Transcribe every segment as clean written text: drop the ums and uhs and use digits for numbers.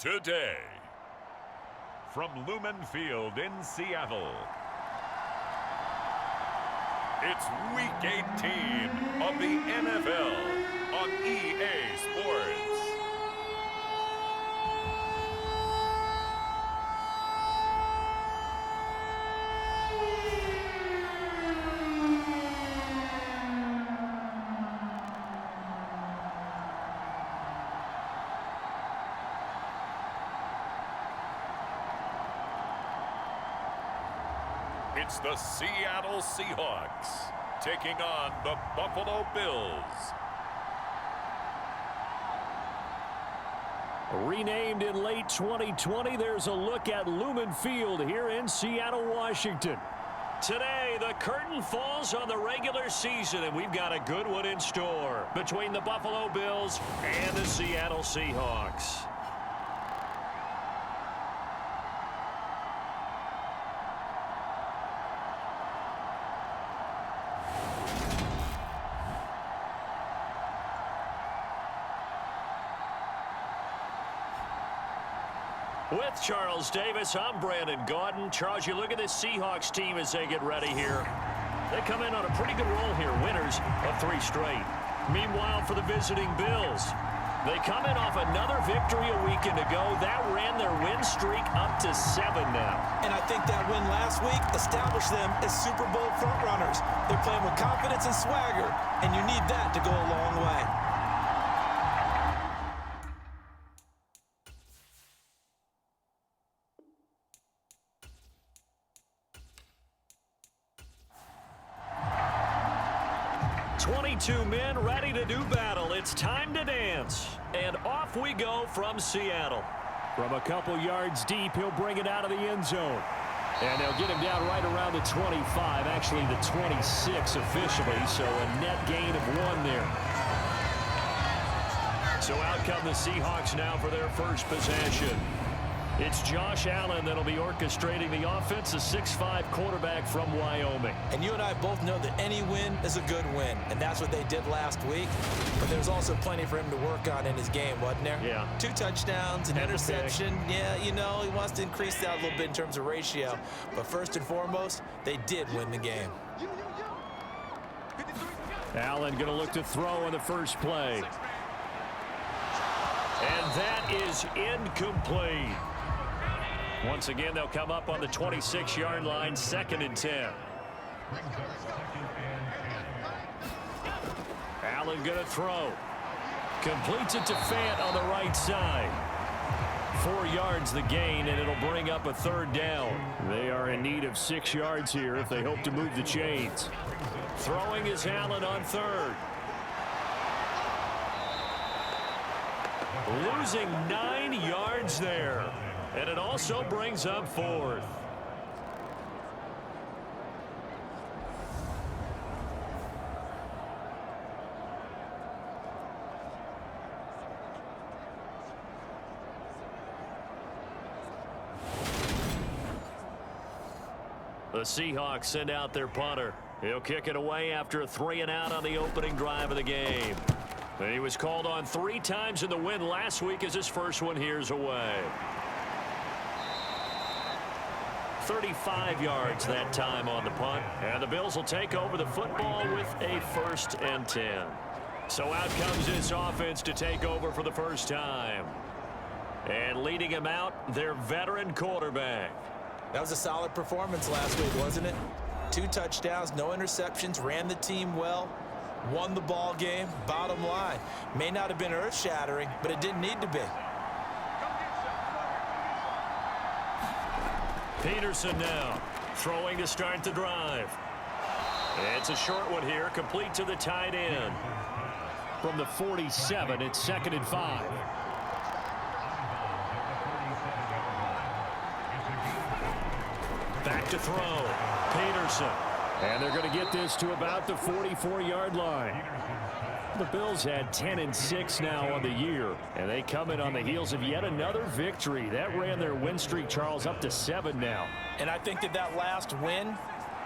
today. From Lumen Field in Seattle, it's Week 18 of the NFL on EA Sports. It's the Seattle Seahawks taking on the Buffalo Bills. Renamed in late 2020, there's a look at Lumen Field here in Seattle, Washington. Today, the curtain falls on the regular season, and we've got a good one in store between the Buffalo Bills and the Seattle Seahawks. With Charles Davis, I'm Brandon Gaudin. Charles, you look at this Seahawks team as they get ready here. They come in on a pretty good roll here, winners of 3 straight. Meanwhile, for the visiting Bills, they come in off another victory a weekend ago. That ran their win streak up to 7 now. And I think that win last week established them as Super Bowl frontrunners. They're playing with confidence and swagger, and you need that to go a long way. Two men ready to do battle. It's time to dance. And off we go from Seattle. From a couple yards deep, he'll bring it out of the end zone. And they'll get him down right around the 25, actually the 26 officially, so a net gain of 1 there. So out come the Seahawks now for their first possession. It's Josh Allen that'll be orchestrating the offense, a 6'5" quarterback from Wyoming. And you and I both know that any win is a good win, and that's what they did last week. But there's also plenty for him to work on in his game, wasn't there? Yeah. 2 touchdowns, an interception. Yeah, you know, he wants to increase that a little bit in terms of ratio. But first and foremost, they did win the game. Allen going to look to throw on the first play. And that is incomplete. Once again, they'll come up on the 26-yard line, 2nd and 10. Allen going to throw. Completes it to Fant on the right side. 4 yards the gain, and it'll bring up a 3rd down. They are in need of 6 yards here if they hope to move the chains. Throwing is Allen on 3rd. Losing 9 yards there. And it also brings up 4th. The Seahawks send out their punter. He'll kick it away after a 3-and-out on the opening drive of the game. And he was called on 3 times in the win last week as his first one here's away. 35 yards that time on the punt. And the Bills will take over the football with a 1st and 10. So out comes this offense to take over for the first time. And leading him out, their veteran quarterback. That was a solid performance last week, wasn't it? 2 touchdowns, no interceptions, ran the team well, won the ball game. Bottom line, may not have been earth-shattering, but it didn't need to be. Peterson now, throwing to start the drive. It's a short one here, complete to the tight end. From the 47, it's 2nd and 5. Back to throw, Peterson. And they're going to get this to about the 44-yard line. The Bills had 10-6 now on the year, and they come in on the heels of yet another victory. That ran their win streak, Charles, up to 7 now. And I think that last win,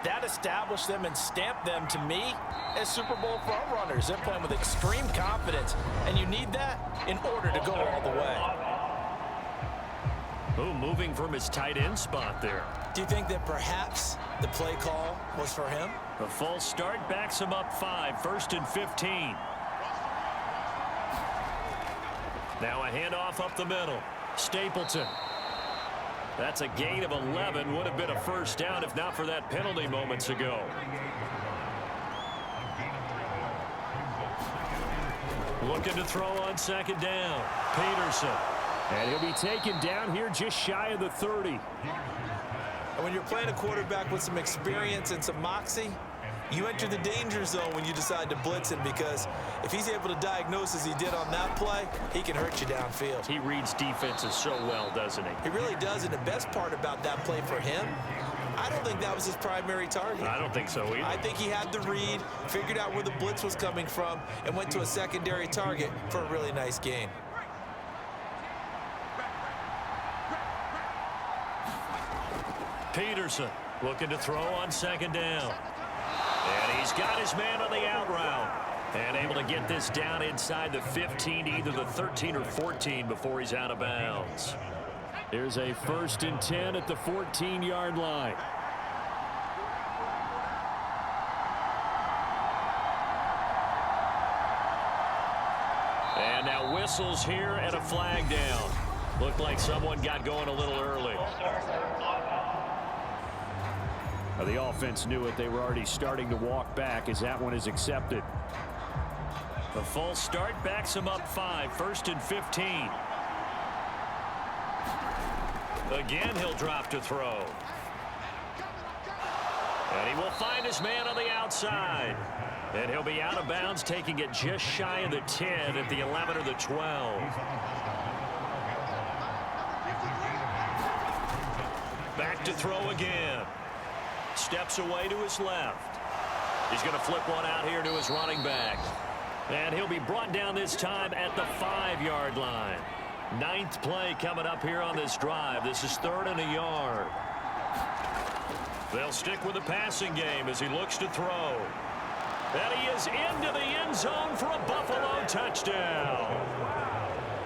that established them and stamped them, to me, as Super Bowl frontrunners. They're playing with extreme confidence, and you need that in order to go all the way. Oh, moving from his tight end spot there. Do you think that perhaps the play call was for him? A false start backs him up 5, 1st and 15. Now a handoff up the middle. Stapleton. That's a gain of 11. Would have been a first down if not for that penalty moments ago. Looking to throw on 2nd down. Peterson. And he'll be taken down here just shy of the 30. And when you're playing a quarterback with some experience and some moxie, you enter the danger zone when you decide to blitz him, because if he's able to diagnose as he did on that play, he can hurt you downfield. He reads defenses so well, doesn't he? He really does, and the best part about that play for him, I don't think that was his primary target. I don't think so either. I think he had the read, figured out where the blitz was coming from, and went to a secondary target for a really nice gain. Peterson looking to throw on 2nd down. And he's got his man on the out route. And able to get this down inside the 15, either the 13 or 14 before he's out of bounds. Here's a 1st and 10 at the 14-yard line. And now whistles here and a flag down. Looked like someone got going a little early. The offense knew it. They were already starting to walk back as that one is accepted. The false start backs him up 5, 1st and 15. Again, he'll drop to throw. And he will find his man on the outside. And he'll be out of bounds, taking it just shy of the 10 at the 11 or the 12. Back to throw again. Steps away to his left. He's going to flip one out here to his running back. And he'll be brought down this time at the 5-yard line. 9th play coming up here on this drive. This is 3rd and a yard. They'll stick with the passing game as he looks to throw. And he is into the end zone for a Buffalo touchdown.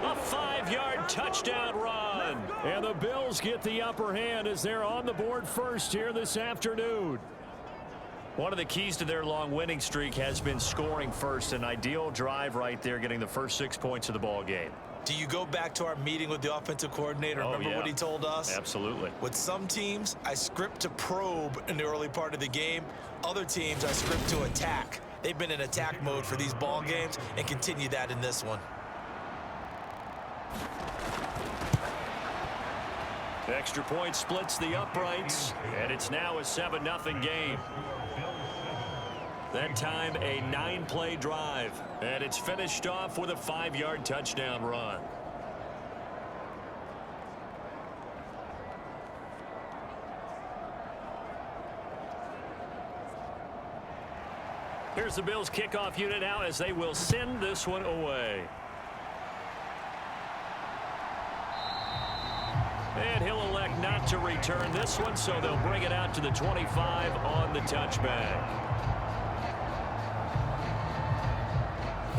A 5-yard touchdown run. And the Bills get the upper hand as they're on the board first here this afternoon. One of the keys to their long winning streak has been scoring first. An ideal drive right there, getting the first 6 points of the ball game. Do you go back to our meeting with the offensive coordinator? Remember what he told us? Absolutely. With some teams, I script to probe in the early part of the game. Other teams, I script to attack. They've been in attack mode for these ball games and continue that in this one. Extra point splits the uprights, and it's now a 7-0 game. That time, a 9-play drive, and it's finished off with a 5-yard touchdown run. Here's the Bills kickoff unit now as they will send this one away. And he'll elect not to return this one, so they'll bring it out to the 25 on the touchback.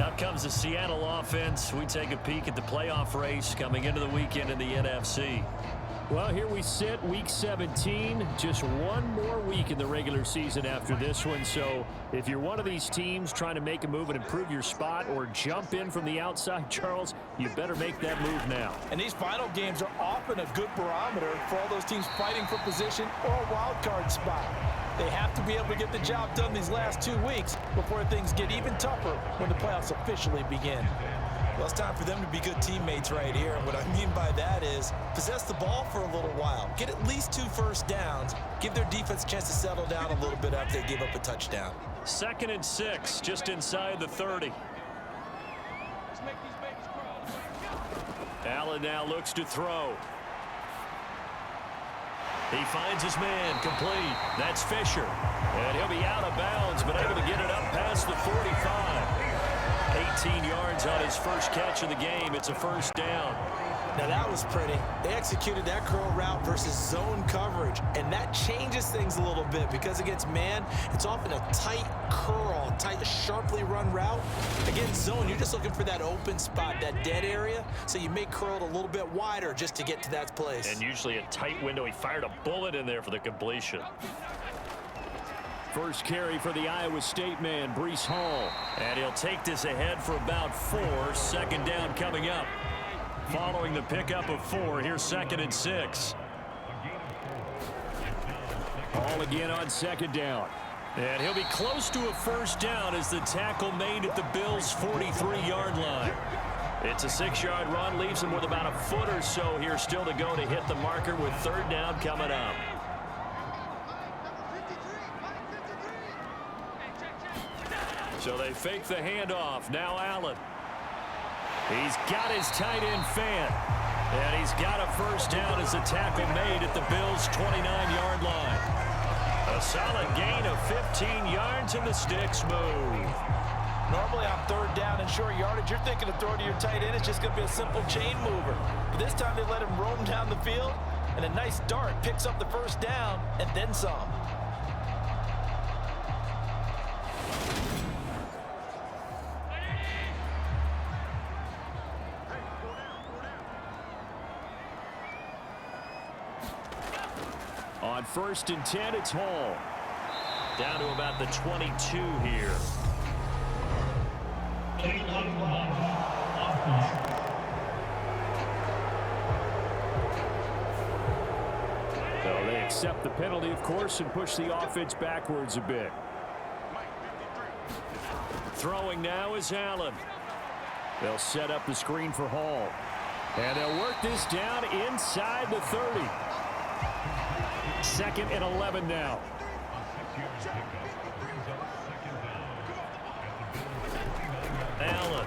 Out comes the Seattle offense. We take a peek at the playoff race coming into the weekend in the NFC. Well, here we sit, week 17, just one more week in the regular season after this one. So if you're one of these teams trying to make a move and improve your spot or jump in from the outside, Charles, you better make that move now. And these final games are often a good barometer for all those teams fighting for position or a wild card spot. They have to be able to get the job done these last 2 weeks before things get even tougher when the playoffs officially begin. Well, it's time for them to be good teammates right here. And what I mean by that is possess the ball for a little while. Get at least 2 first downs. Give their defense a chance to settle down a little bit after they give up a touchdown. 2nd and 6, just inside the 30. Allen now looks to throw. He finds his man, complete. That's Fisher. And he'll be out of bounds, but able to get it up past the 45. A 18 yards on his first catch of the game. It's a first down. Now that was pretty. They executed that curl route versus zone coverage, and that changes things a little bit because against man, it's often a tight curl, tight, sharply run route. Against zone, you're just looking for that open spot, that dead area, so you may curl it a little bit wider just to get to that place. And usually a tight window. He fired a bullet in there for the completion. First carry for the Iowa State man, Breece Hall. And he'll take this ahead for about 4. Second down coming up. Following the pickup of 4, here's 2nd and 6. Hall again on second down. And he'll be close to a first down as the tackle made at the Bills' 43-yard line. It's a 6-yard run, leaves him with about a foot or so here still to go to hit the marker with 3rd down coming up. So they fake the handoff. Now Allen. He's got his tight end Fant. And he's got a first down as the tackle made at the Bills' 29-yard line. A solid gain of 15 yards and the sticks move. Normally on 3rd down and short yardage, you're thinking of throwing to your tight end. It's just going to be a simple chain mover. But this time they let him roam down the field, and a nice dart picks up the first down and then some. On 1st and 10, it's Hall. Down to about the 22 here. So they accept the penalty, of course, and push the offense backwards a bit. Throwing now is Allen. They'll set up the screen for Hall. And they'll work this down inside the 30. 2nd and 11 now. Allen.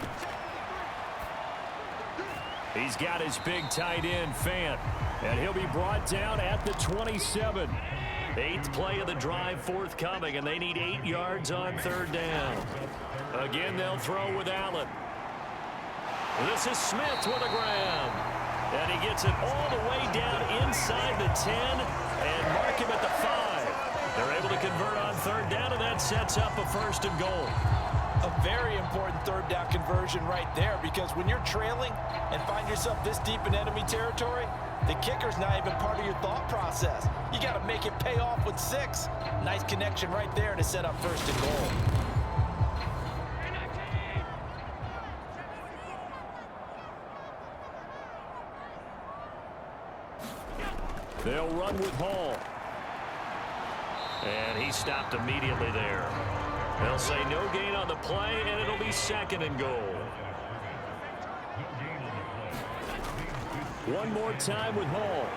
He's got his big tight end, Fant. And he'll be brought down at the 27. 8th play of the drive forthcoming, and they need 8 yards on 3rd down. Again, they'll throw with Allen. This is Smith with a grab. And he gets it all the way down inside the 10 and mark him at the 5. They're able to convert on 3rd down, and that sets up a 1st and goal. A very important 3rd down conversion right there, because when you're trailing and find yourself this deep in enemy territory, the kicker's not even part of your thought process. You got to make it pay off with 6. Nice connection right there to set up 1st and goal. They'll run with Hall. And he stopped immediately there. They'll say no gain on the play, and it'll be 2nd and goal. One more time with Hall.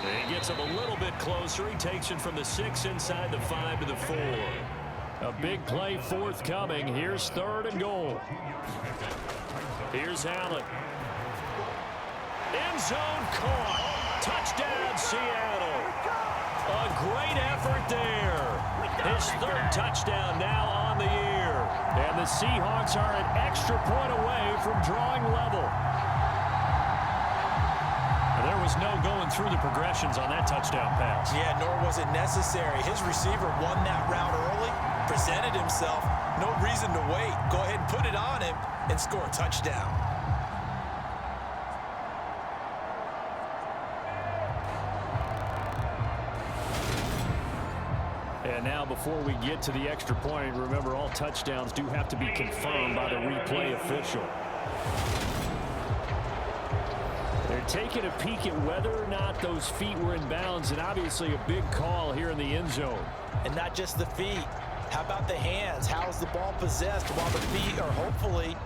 And he gets him a little bit closer. He takes it from the 6 inside the 5 to the 4. A big play forthcoming. Here's 3rd and goal. Here's Allen. End zone caught. Touchdown, Seattle. A great effort there. His 3rd touchdown now on the year. And the Seahawks are an extra point away from drawing level. There was no going through the progressions on that touchdown pass. Yeah, nor was it necessary. His receiver won that route early, presented himself. No reason to wait. Go ahead and put it on him and score a touchdown. And now before we get to the extra point, remember all touchdowns do have to be confirmed by the replay official. They're taking a peek at whether or not those feet were in bounds, and obviously a big call here in the end zone. And not just the feet. How about the hands? How is the ball possessed while the feet are hopefully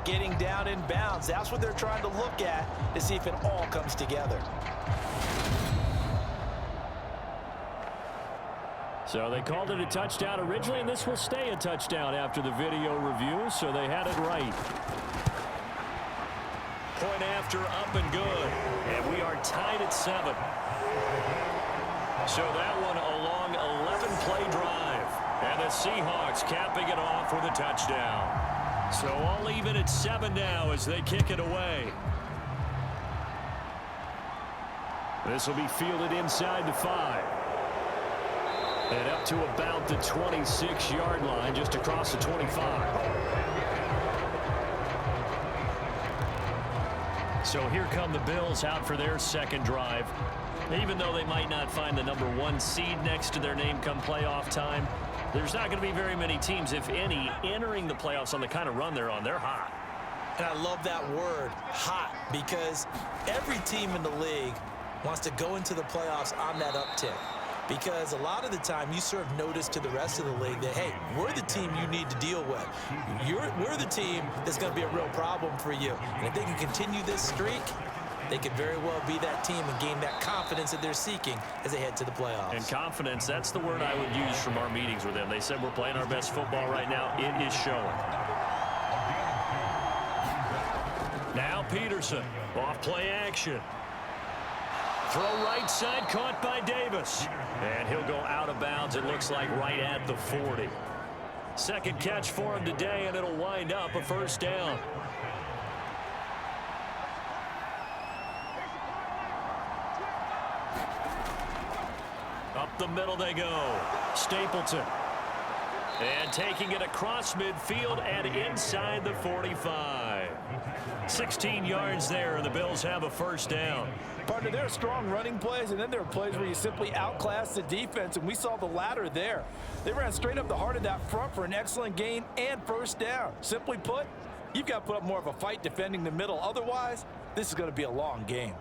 getting down in bounds? That's what they're trying to look at to see if it all comes together. So they called it a touchdown originally, and this will stay a touchdown after the video review, so they had it right. Point after, up and good. And we are tied at 7. So that one a long 11-play drive. And the Seahawks capping it off with a touchdown. So all even at 7 now as they kick it away. This will be fielded inside the 5. And up to about the 26-yard line, just across the 25. So here come the Bills out for their second drive. Even though they might not find the number 1 seed next to their name come playoff time, there's not going to be very many teams, if any, entering the playoffs on the kind of run they're on. They're hot. And I love that word, hot, because every team in the league wants to go into the playoffs on that uptick. Because a lot of the time you serve notice to the rest of the league that, hey, we're the team you need to deal with. We're the team that's going to be a real problem for you. And if they can continue this streak, they could very well be that team and gain that confidence that they're seeking as they head to the playoffs. And confidence, that's the word I would use from our meetings with them. They said we're playing our best football right now. It is showing. Now Peterson, off play action. Throw right side, caught by Davis. And he'll go out of bounds, it looks like, right at the 40. Second catch for him today, and it'll wind up a first down. Up the middle they go. Stapleton. And taking it across midfield and inside the 45. 16 yards there, and the Bills have a first down. Partner, there are strong running plays, and then there are plays where you simply outclass the defense, and we saw the latter there. They ran straight up the heart of that front for an excellent gain and first down. Simply put, you've got to put up more of a fight defending the middle. Otherwise, this is going to be a long game.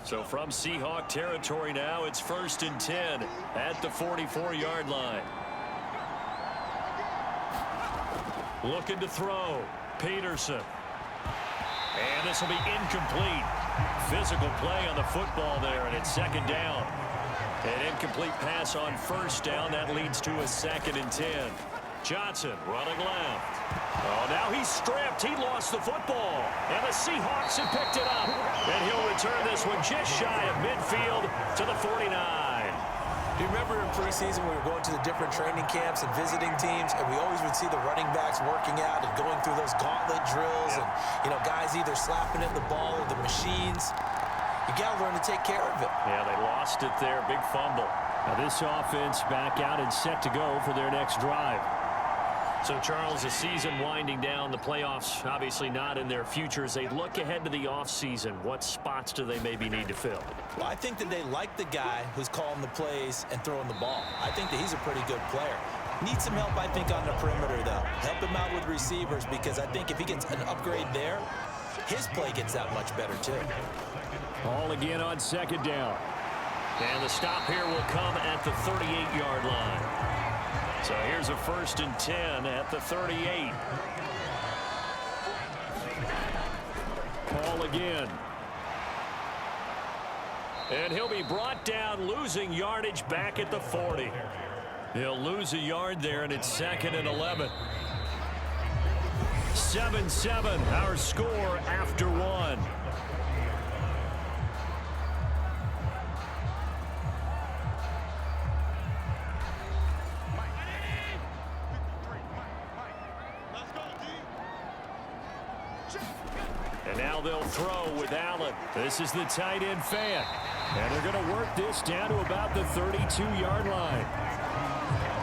So from Seahawk territory now, it's 1st and 10 at the 44-yard line. Looking to throw. Peterson. And this will be incomplete. Physical play on the football there, and it's second down. An incomplete pass on first down. That leads to a 2nd and 10. Johnson running left. Oh, now he's stripped. He lost the football. And the Seahawks have picked it up. And he'll return this one just shy of midfield to the 49. Do you remember in preseason we were going to the different training camps and visiting teams, and we always would see the running backs working out and going through those gauntlet drills, and, you know, guys either slapping at the ball or the machines. You got to learn to take care of it. Yeah, they lost it there. Big fumble. Now this offense back out and set to go for their next drive. So, Charles, the season winding down, the playoffs obviously not in their future. As they look ahead to the offseason, what spots do they maybe need to fill? Well, I think that they like the guy who's calling the plays and throwing the ball. I think that he's a pretty good player. Needs some help, I think, on the perimeter, though. Help him out with receivers, because I think if he gets an upgrade there, his play gets that much better, too. Ball again on second down. And the stop here will come at the 38-yard line. So here's a 1st and 10 at the 38. Ball again. And he'll be brought down, losing yardage back at the 40. He'll lose a yard there, and it's 2nd and 11. 7-7, our score after one. And now they'll throw with Allen. This is the tight end fan. And they're going to work this down to about the 32-yard line.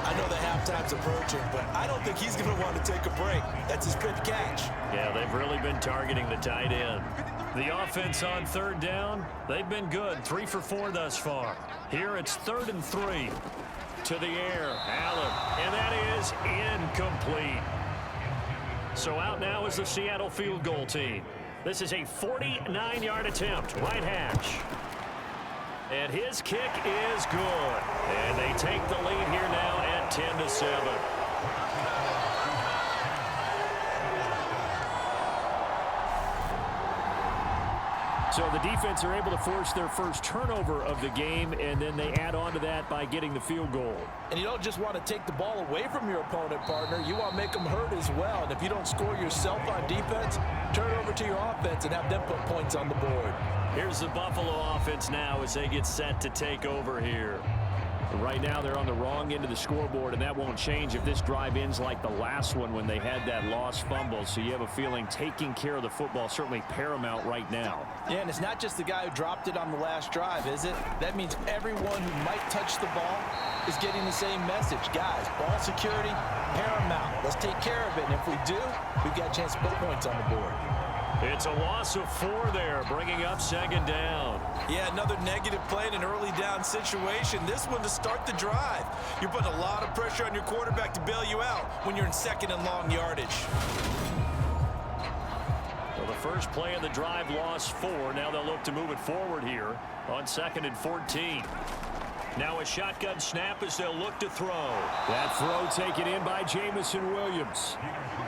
I know the halftime's approaching, but I don't think he's going to want to take a break. That's his fifth catch. Yeah, they've really been targeting the tight end. The offense on 3rd down, they've been good. 3 for 4 thus far. Here it's 3rd and 3. To the air, Allen. And that is incomplete. So out now is the Seattle field goal team. This is a 49-yard attempt, right hash. And his kick is good. And they take the lead here now at 10-7. So the defense are able to force their first turnover of the game, and then they add on to that by getting the field goal. And you don't just want to take the ball away from your opponent, partner. You want to make them hurt as well. And if you don't score yourself on defense, turn it over to your offense and have them put points on the board. Here's the Buffalo offense now as they get set to take over here. Right now they're on the wrong end of the scoreboard, and that won't change if this drive ends like the last one when they had that lost fumble. So you have a feeling taking care of the football certainly paramount right now. Yeah, and it's not just the guy who dropped it on the last drive, is it? That means everyone who might touch the ball is getting the same message. Guys, ball security, paramount. Let's take care of it, and if we do, we've got a chance to put points on the board. It's a loss of 4 there, bringing up 2nd down. Yeah, another negative play in an early down situation. This one to start the drive. You're putting a lot of pressure on your quarterback to bail you out when you're in 2nd and long yardage. Well, the first play of the drive lost 4. Now they'll look to move it forward here on 2nd and 14. Now a shotgun snap as they'll look to throw. That throw taken in by Jamison Williams.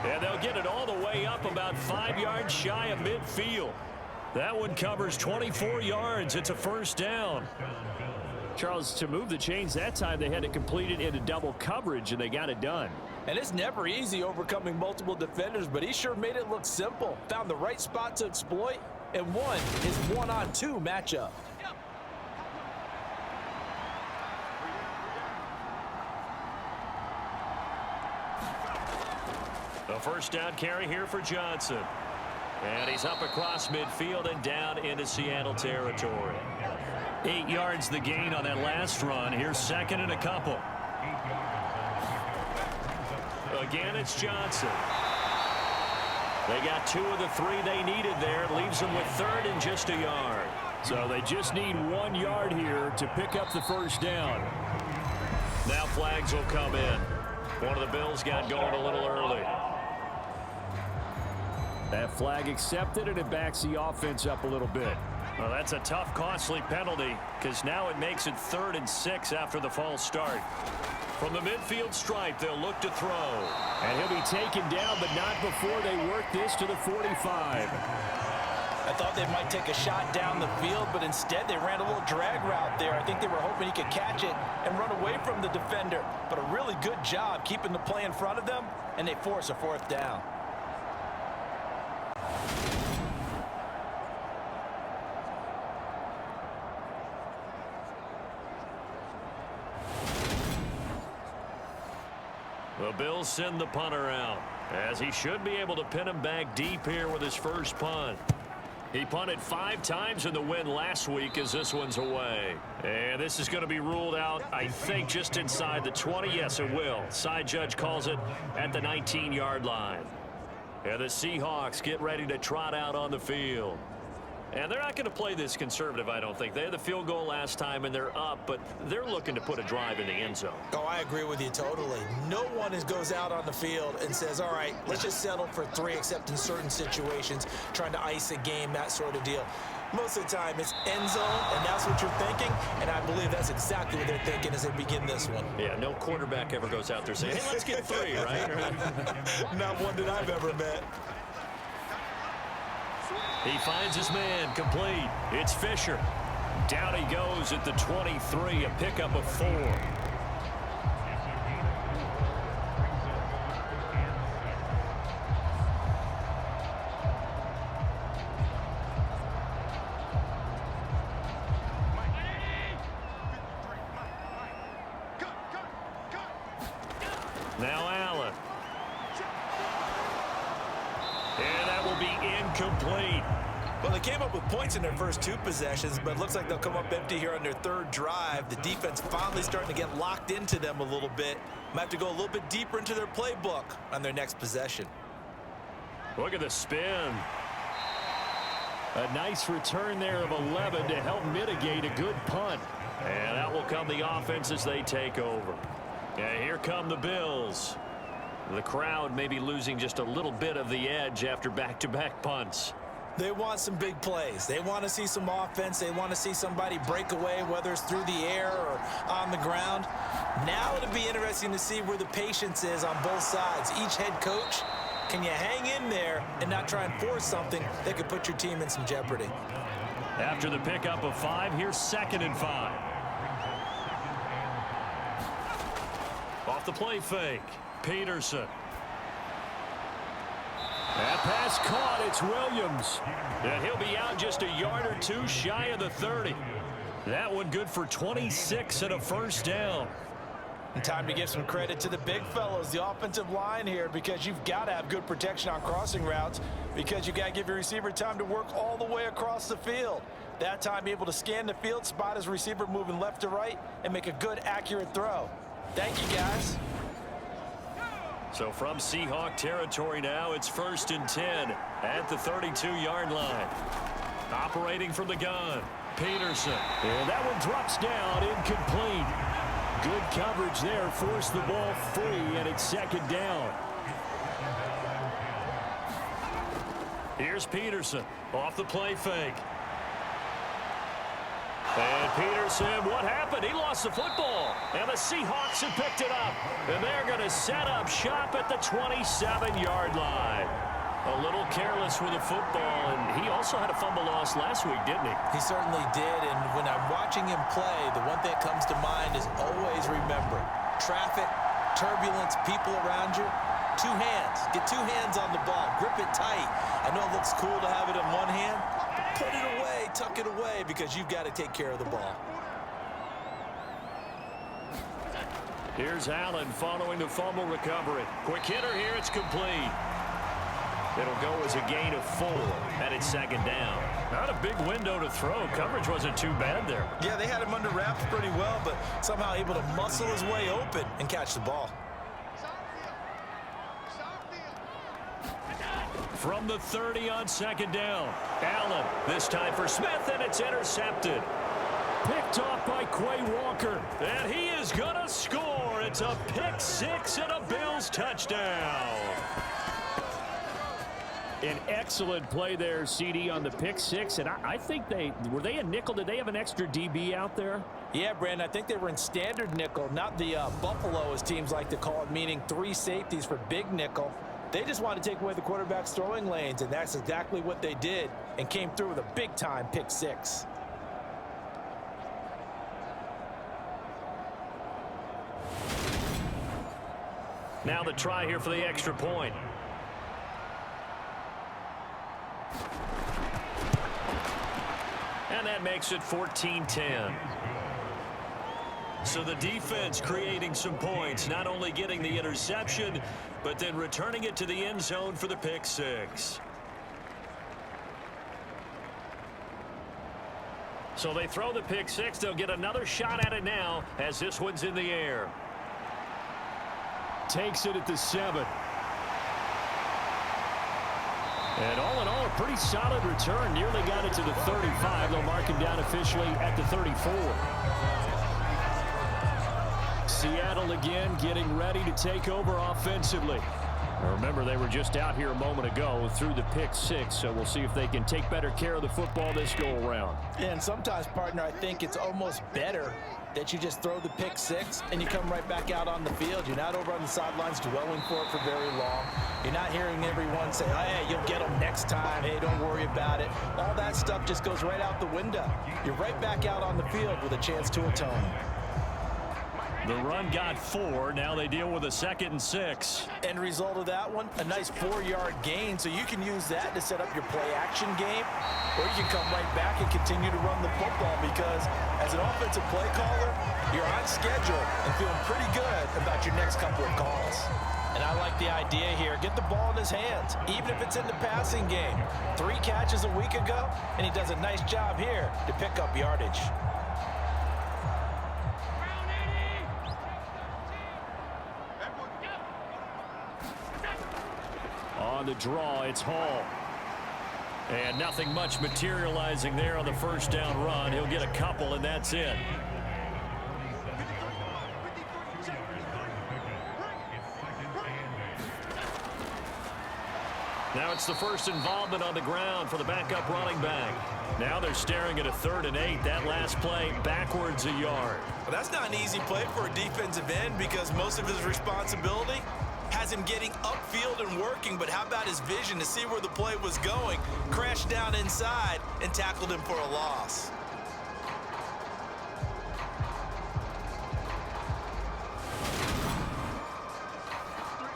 And they'll get it all the way up about 5 yards shy of midfield. That one covers 24 yards. It's a 1st down. Charles, to move the chains that time, they had to complete it into double coverage, and they got it done. And it's never easy overcoming multiple defenders, but he sure made it look simple. Found the right spot to exploit and won his 1-on-2 matchup. A 1st down carry here for Johnson. And he's up across midfield and down into Seattle territory. 8 yards the gain on that last run. Here's 2nd and a couple. Again, it's Johnson. They got 2 of the 3 they needed there. It leaves them with 3rd and just a yard. So they just need 1 yard here to pick up the 1st down. Now flags will come in. One of the Bills got going a little early. That flag accepted, and it backs the offense up a little bit. Well, that's a tough, costly penalty because now it makes it 3rd and 6 after the false start. From the midfield stripe, they'll look to throw. And he'll be taken down, but not before they work this to the 45. I thought they might take a shot down the field, but instead they ran a little drag route there. I think they were hoping he could catch it and run away from the defender. But a really good job keeping the play in front of them, and they force a 4th down. The Bills send the punter out, as he should be able to pin him back deep here with his first punt. He punted 5 times in the win last week as this one's away. And this is going to be ruled out, I think, just inside the 20. Yes, it will. Side judge calls it at the 19-yard line. And the Seahawks get ready to trot out on the field. And they're not going to play this conservative, I don't think. They had the field goal last time, and they're up, but they're looking to put a drive in the end zone. Oh, I agree with you totally. No one goes out on the field and says, all right, let's just settle for 3, except in certain situations, trying to ice a game, that sort of deal. Most of the time, it's end zone, and that's what you're thinking, and I believe that's exactly what they're thinking as they begin this one. Yeah, no quarterback ever goes out there saying, hey, let's get 3, right? Not one that I've ever met. He finds his man, complete. It's Fisher. Down he goes at the 23, a pickup of 4. Now Allen. And that will be incomplete. Well, they came up with points in their first 2 possessions, but it looks like they'll come up empty here on their 3rd drive. The defense finally starting to get locked into them a little bit. Might have to go a little bit deeper into their playbook on their next possession. Look at the spin. A nice return there of 11 to help mitigate a good punt. And that will come the offense as they take over. And here come the Bills. The crowd may be losing just a little bit of the edge after back-to-back punts. They want some big plays. They want to see some offense. They want to see somebody break away, whether it's through the air or on the ground. Now it'll be interesting to see where the patience is on both sides. Each head coach, can you hang in there and not try and force something that could put your team in some jeopardy? After the pickup of 5, here's 2nd and 5. Off the play fake, Peterson. That pass caught. It's Williams. And he'll be out just a yard or 2 shy of the 30. That one good for 26 and a first down. And time to give some credit to the big fellows, the offensive line here, because you've got to have good protection on crossing routes, because you've got to give your receiver time to work all the way across the field. That time, be able to scan the field, spot his receiver moving left to right, and make a good, accurate throw. Thank you, guys. So from Seahawk territory now, it's 1st and 10 at the 32-yard line. Operating from the gun, Peterson. And that one drops down, incomplete. Good coverage there, forced the ball free, and it's 2nd down. Here's Peterson off the play fake. And Peterson, what happened? He lost the football. And the Seahawks have picked it up. And they're going to set up shop at the 27-yard line. A little careless with the football, and he also had a fumble loss last week, didn't he? He certainly did, and when I'm watching him play, the one thing that comes to mind is always remember, traffic, turbulence, people around you, 2 hands. Get 2 hands on the ball. Grip it tight. I know it looks cool to have it in one hand. Put it away, tuck it away, because you've got to take care of the ball. Here's Allen following the fumble recovery. Quick hitter here, it's complete. It'll go as a gain of 4, and it's 2nd down. Not a big window to throw. Coverage wasn't too bad there. Yeah, they had him under wraps pretty well, but somehow able to muscle his way open and catch the ball. From the 30 on 2nd down. Allen, this time for Smith, and it's intercepted. Picked off by Quay Walker. And he is going to score. It's a pick 6 and a Bills touchdown. An excellent play there, CD, on the pick 6. And I think were they a nickel? Did they have an extra DB out there? Yeah, Brandon, I think they were in standard nickel, not the Buffalo, as teams like to call it, meaning 3 safeties for big nickel. They just wanted to take away the quarterback's throwing lanes, and that's exactly what they did, and came through with a big-time pick 6. Now the try here for the extra point. And that makes it 14-10. So the defense creating some points, not only getting the interception, but then returning it to the end zone for the pick 6. So they throw the pick 6. They'll get another shot at it now as this one's in the air. Takes it at the 7. And all in all, a pretty solid return. Nearly got it to the 35. They'll mark him down officially at the 34. Seattle again getting ready to take over offensively. Remember, they were just out here a moment ago through the pick 6, so we'll see if they can take better care of the football this go-around. And sometimes, partner, I think it's almost better that you just throw the pick 6 and you come right back out on the field. You're not over on the sidelines dwelling for it for very long. You're not hearing everyone say, oh, hey, you'll get them next time. Hey, don't worry about it. All that stuff just goes right out the window. You're right back out on the field with a chance to atone. The run got 4. Now they deal with a 2nd and 6. End result of that one, a nice 4-yard gain. So you can use that to set up your play-action game, or you can come right back and continue to run the football, because as an offensive play caller, you're on schedule and feeling pretty good about your next couple of calls. And I like the idea here. Get the ball in his hands, even if it's in the passing game. 3 catches a week ago, and he does a nice job here to pick up yardage. On the draw, it's Hall. And nothing much materializing there on the first down run. He'll get a couple, and that's it. Now it's the first involvement on the ground for the backup running back. Now they're staring at a 3rd and 8. That last play backwards a yard. Well, that's not an easy play for a defensive end, because most of his responsibility has him getting upfield and working, but how about his vision to see where the play was going? Crashed down inside and tackled him for a loss.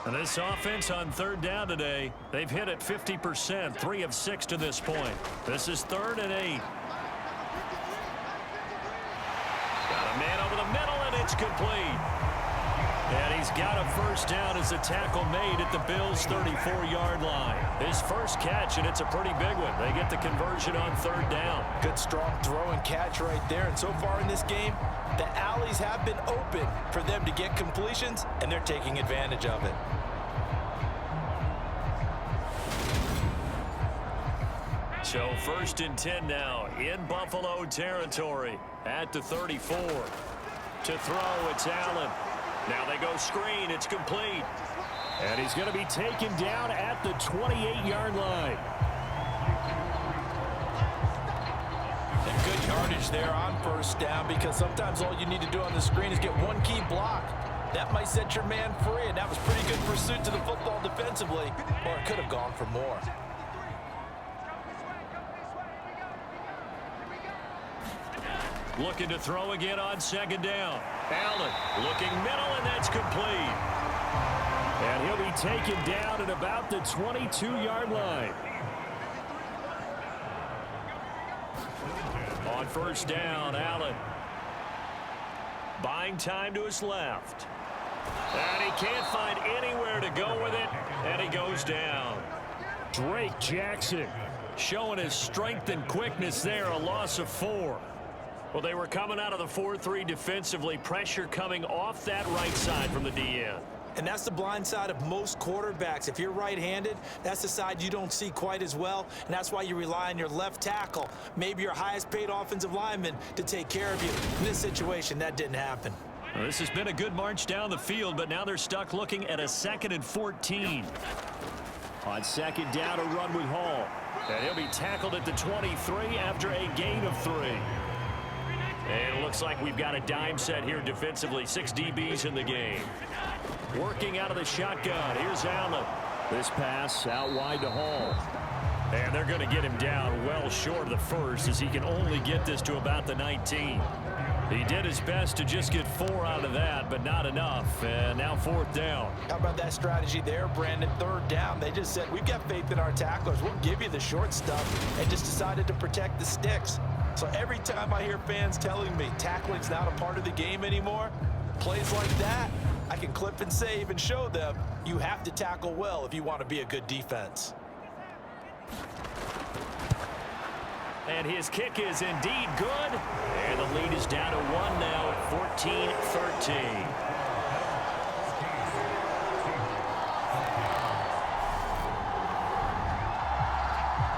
And this offense on 3rd down today, they've hit it 50%, 3 of 6 to this point. This is 3rd and 8. It's complete. And he's got a first down as the tackle made at the Bills' 34-yard line. His first catch, and it's a pretty big one. They get the conversion on third down. Good, strong throw and catch right there. And so far in this game, the alleys have been open for them to get completions, and they're taking advantage of it. So 1st and 10 now in Buffalo territory at the 34. To throw, it's Allen. Now they go screen. It's complete. And he's going to be taken down at the 28-yard line. And good yardage there on first down, because sometimes all you need to do on the screen is get one key block. That might set your man free, and that was pretty good pursuit to the football defensively, or it could have gone for more. Looking to throw again on 2nd down. Allen looking middle, and that's complete. And he'll be taken down at about the 22-yard line. On 1st down, Allen. Buying time to his left. And he can't find anywhere to go with it, and he goes down. Drake Jackson showing his strength and quickness there, a loss of 4. Well, they were coming out of the 4-3 defensively. Pressure coming off that right side from the DN. And that's the blind side of most quarterbacks. If you're right-handed, that's the side you don't see quite as well, and that's why you rely on your left tackle, maybe your highest-paid offensive lineman, to take care of you. In this situation, that didn't happen. Well, this has been a good march down the field, but now they're stuck looking at a 2nd and 14. On 2nd down, a run with Hall. And he'll be tackled at the 23 after a gain of 3. And it looks like we've got a dime set here defensively. 6 DBs in the game. Working out of the shotgun. Here's Allen. This pass out wide to Hall. And they're going to get him down well short of the first, as he can only get this to about the 19. He did his best to just get 4 out of that, but not enough. And now 4th down. How about that strategy there, Brandon? 3rd down. They just said, we've got faith in our tacklers. We'll give you the short stuff, and just decided to protect the sticks. So every time I hear fans telling me tackling's not a part of the game anymore, plays like that, I can clip and save and show them you have to tackle well if you want to be a good defense. And his kick is indeed good. And the lead is down to 1 now at 14-13.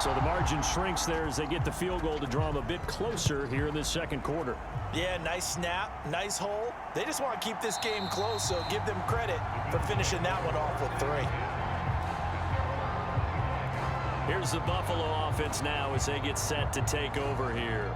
So the margin shrinks there as they get the field goal to draw them a bit closer here in this 2nd quarter. Yeah, nice snap, nice hole. They just want to keep this game close, so give them credit for finishing that one off with 3. Here's the Buffalo offense now as they get set to take over here.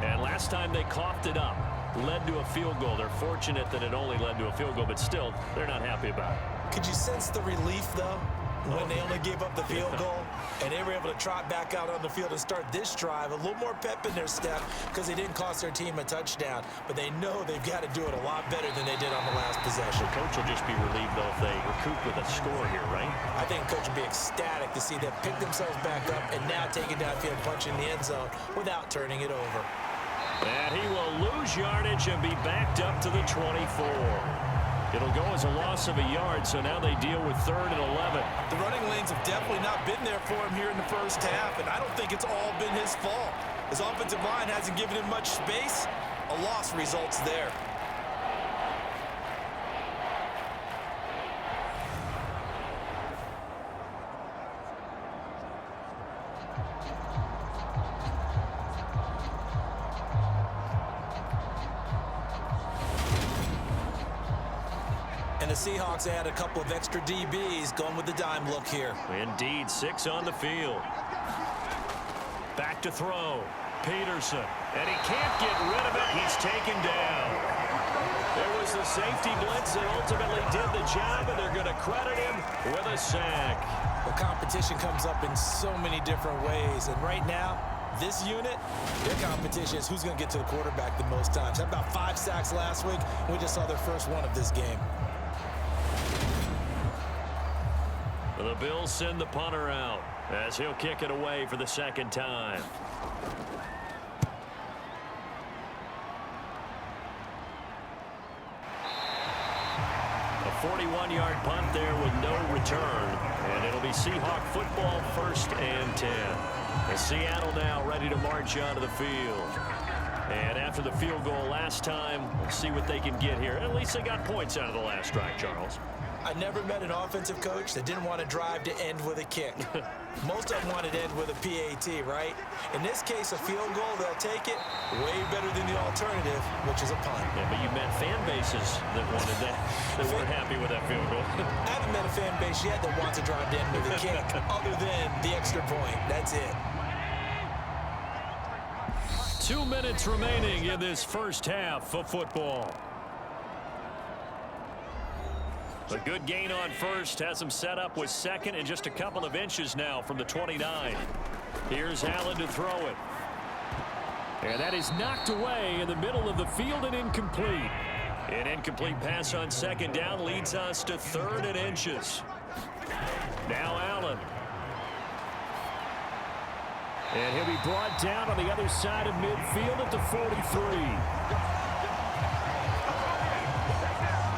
And last time they coughed it up, led to a field goal. They're fortunate that it only led to a field goal, but still, they're not happy about it. Could you sense the relief, though, when they only gave up the field goal and they were able to trot back out on the field and start this drive? A little more pep in their step because they didn't cost their team a touchdown, but they know they've got to do it a lot better than they did on the last possession. The coach will just be relieved, though, if they recoup with a score here, right? I think the coach will be ecstatic to see them pick themselves back up and now take it downfield, punching the end zone without turning it over. And he will lose yardage and be backed up to the 24. It'll go as a loss of a yard, so now they deal with 3rd and 11. The running lanes have definitely not been there for him here in the first half, and I don't think it's all been his fault. His offensive line hasn't given him much space. A loss results there. And the Seahawks add a couple of extra DBs going with the dime look here. Indeed, 6 on the field. Back to throw. Peterson. And he can't get rid of it. He's taken down. There was the safety blitz that ultimately did the job, and they're going to credit him with a sack. Well, competition comes up in so many different ways. And right now, this unit, their competition is who's going to get to the quarterback the most times. Had about 5 sacks last week. We just saw their first one of this game. The Bills send the punter out as he'll kick it away for the 2nd time. 41-yard punt there with no return. And it'll be Seahawk football, 1st and 10. And Seattle now ready to march onto the field. And after the field goal last time, we'll see what they can get here. At least they got points out of the last drive, Charles. I never met an offensive coach that didn't want to drive to end with a kick. Most of them wanted to end with a PAT, right? In this case, a field goal, they'll take it way better than the alternative, which is a punt. Yeah, but you met fan bases that wanted that, that weren't happy with that field goal. I haven't met a fan base yet that wants to drive to end with a kick, other than the extra point. That's it. 2 minutes remaining in this first half of football. A good gain on first, has him set up with second and just a couple of inches now from the 29. Here's Allen to throw it. And that is knocked away in the middle of the field and incomplete. An incomplete pass on second down leads us to 3rd and inches. Now Allen. And he'll be brought down on the other side of midfield at the 43.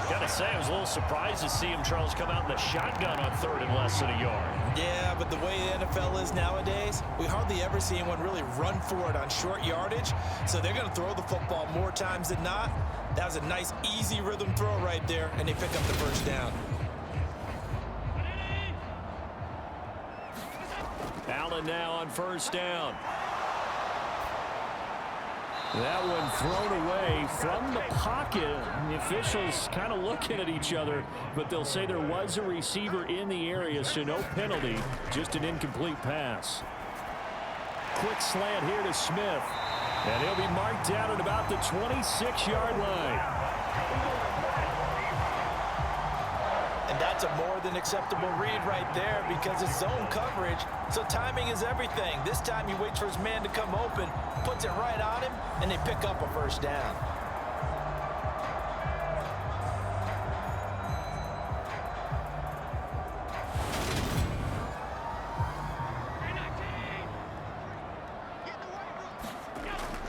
Gotta say, I was a little surprised to see him, Charles, come out in the shotgun on 3rd and less than a yard. Yeah, but the way the NFL is nowadays, we hardly ever see anyone really run for it on short yardage. So they're going to throw the football more times than not. That was a nice, easy rhythm throw right there, and they pick up the first down. Allen now on first down. That one thrown away from the pocket. The officials kind of looking at each other, but they'll say there was a receiver in the area, so no penalty, just an incomplete pass. Quick slant here to Smith, and he'll be marked down at about the 26-yard line. And that's a more than acceptable read right there because it's zone coverage, so timing is everything. This time he waits for his man to come open, puts it right on him, and they pick up a first down.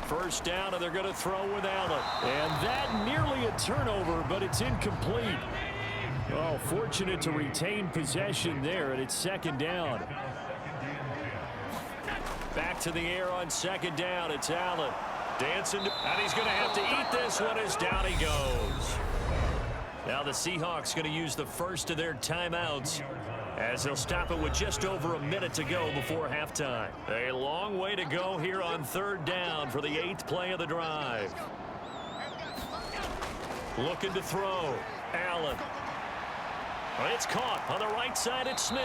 First down, and they're going to throw with Allen. And that nearly a turnover, but it's incomplete. Oh, fortunate to retain possession there, and it's second down. Back to the air on second down. It's Allen. Dancing, and he's going to have to eat this one as down he goes. Now the Seahawks going to use the first of their timeouts as they'll stop it with just over a minute to go before halftime. A long way to go here on 3rd down for the 8th play of the drive. Looking to throw. Allen. It's caught on the right side at Smith.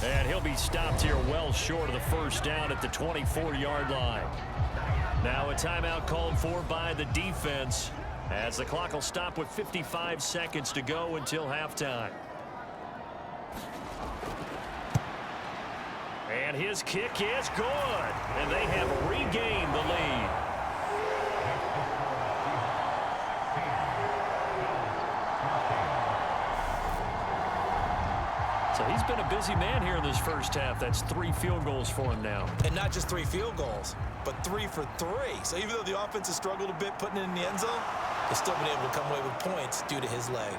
And he'll be stopped here well short of the first down at the 24-yard line. Now a timeout called for by the defense as the clock will stop with 55 seconds to go until halftime. And his kick is good. And they have regained the lead. So he's been a busy man here in this first half. That's 3 field goals for him now. And not just 3 field goals, but 3 for 3. So even though the offense has struggled a bit putting it in the end zone, they've still been able to come away with points due to his leg.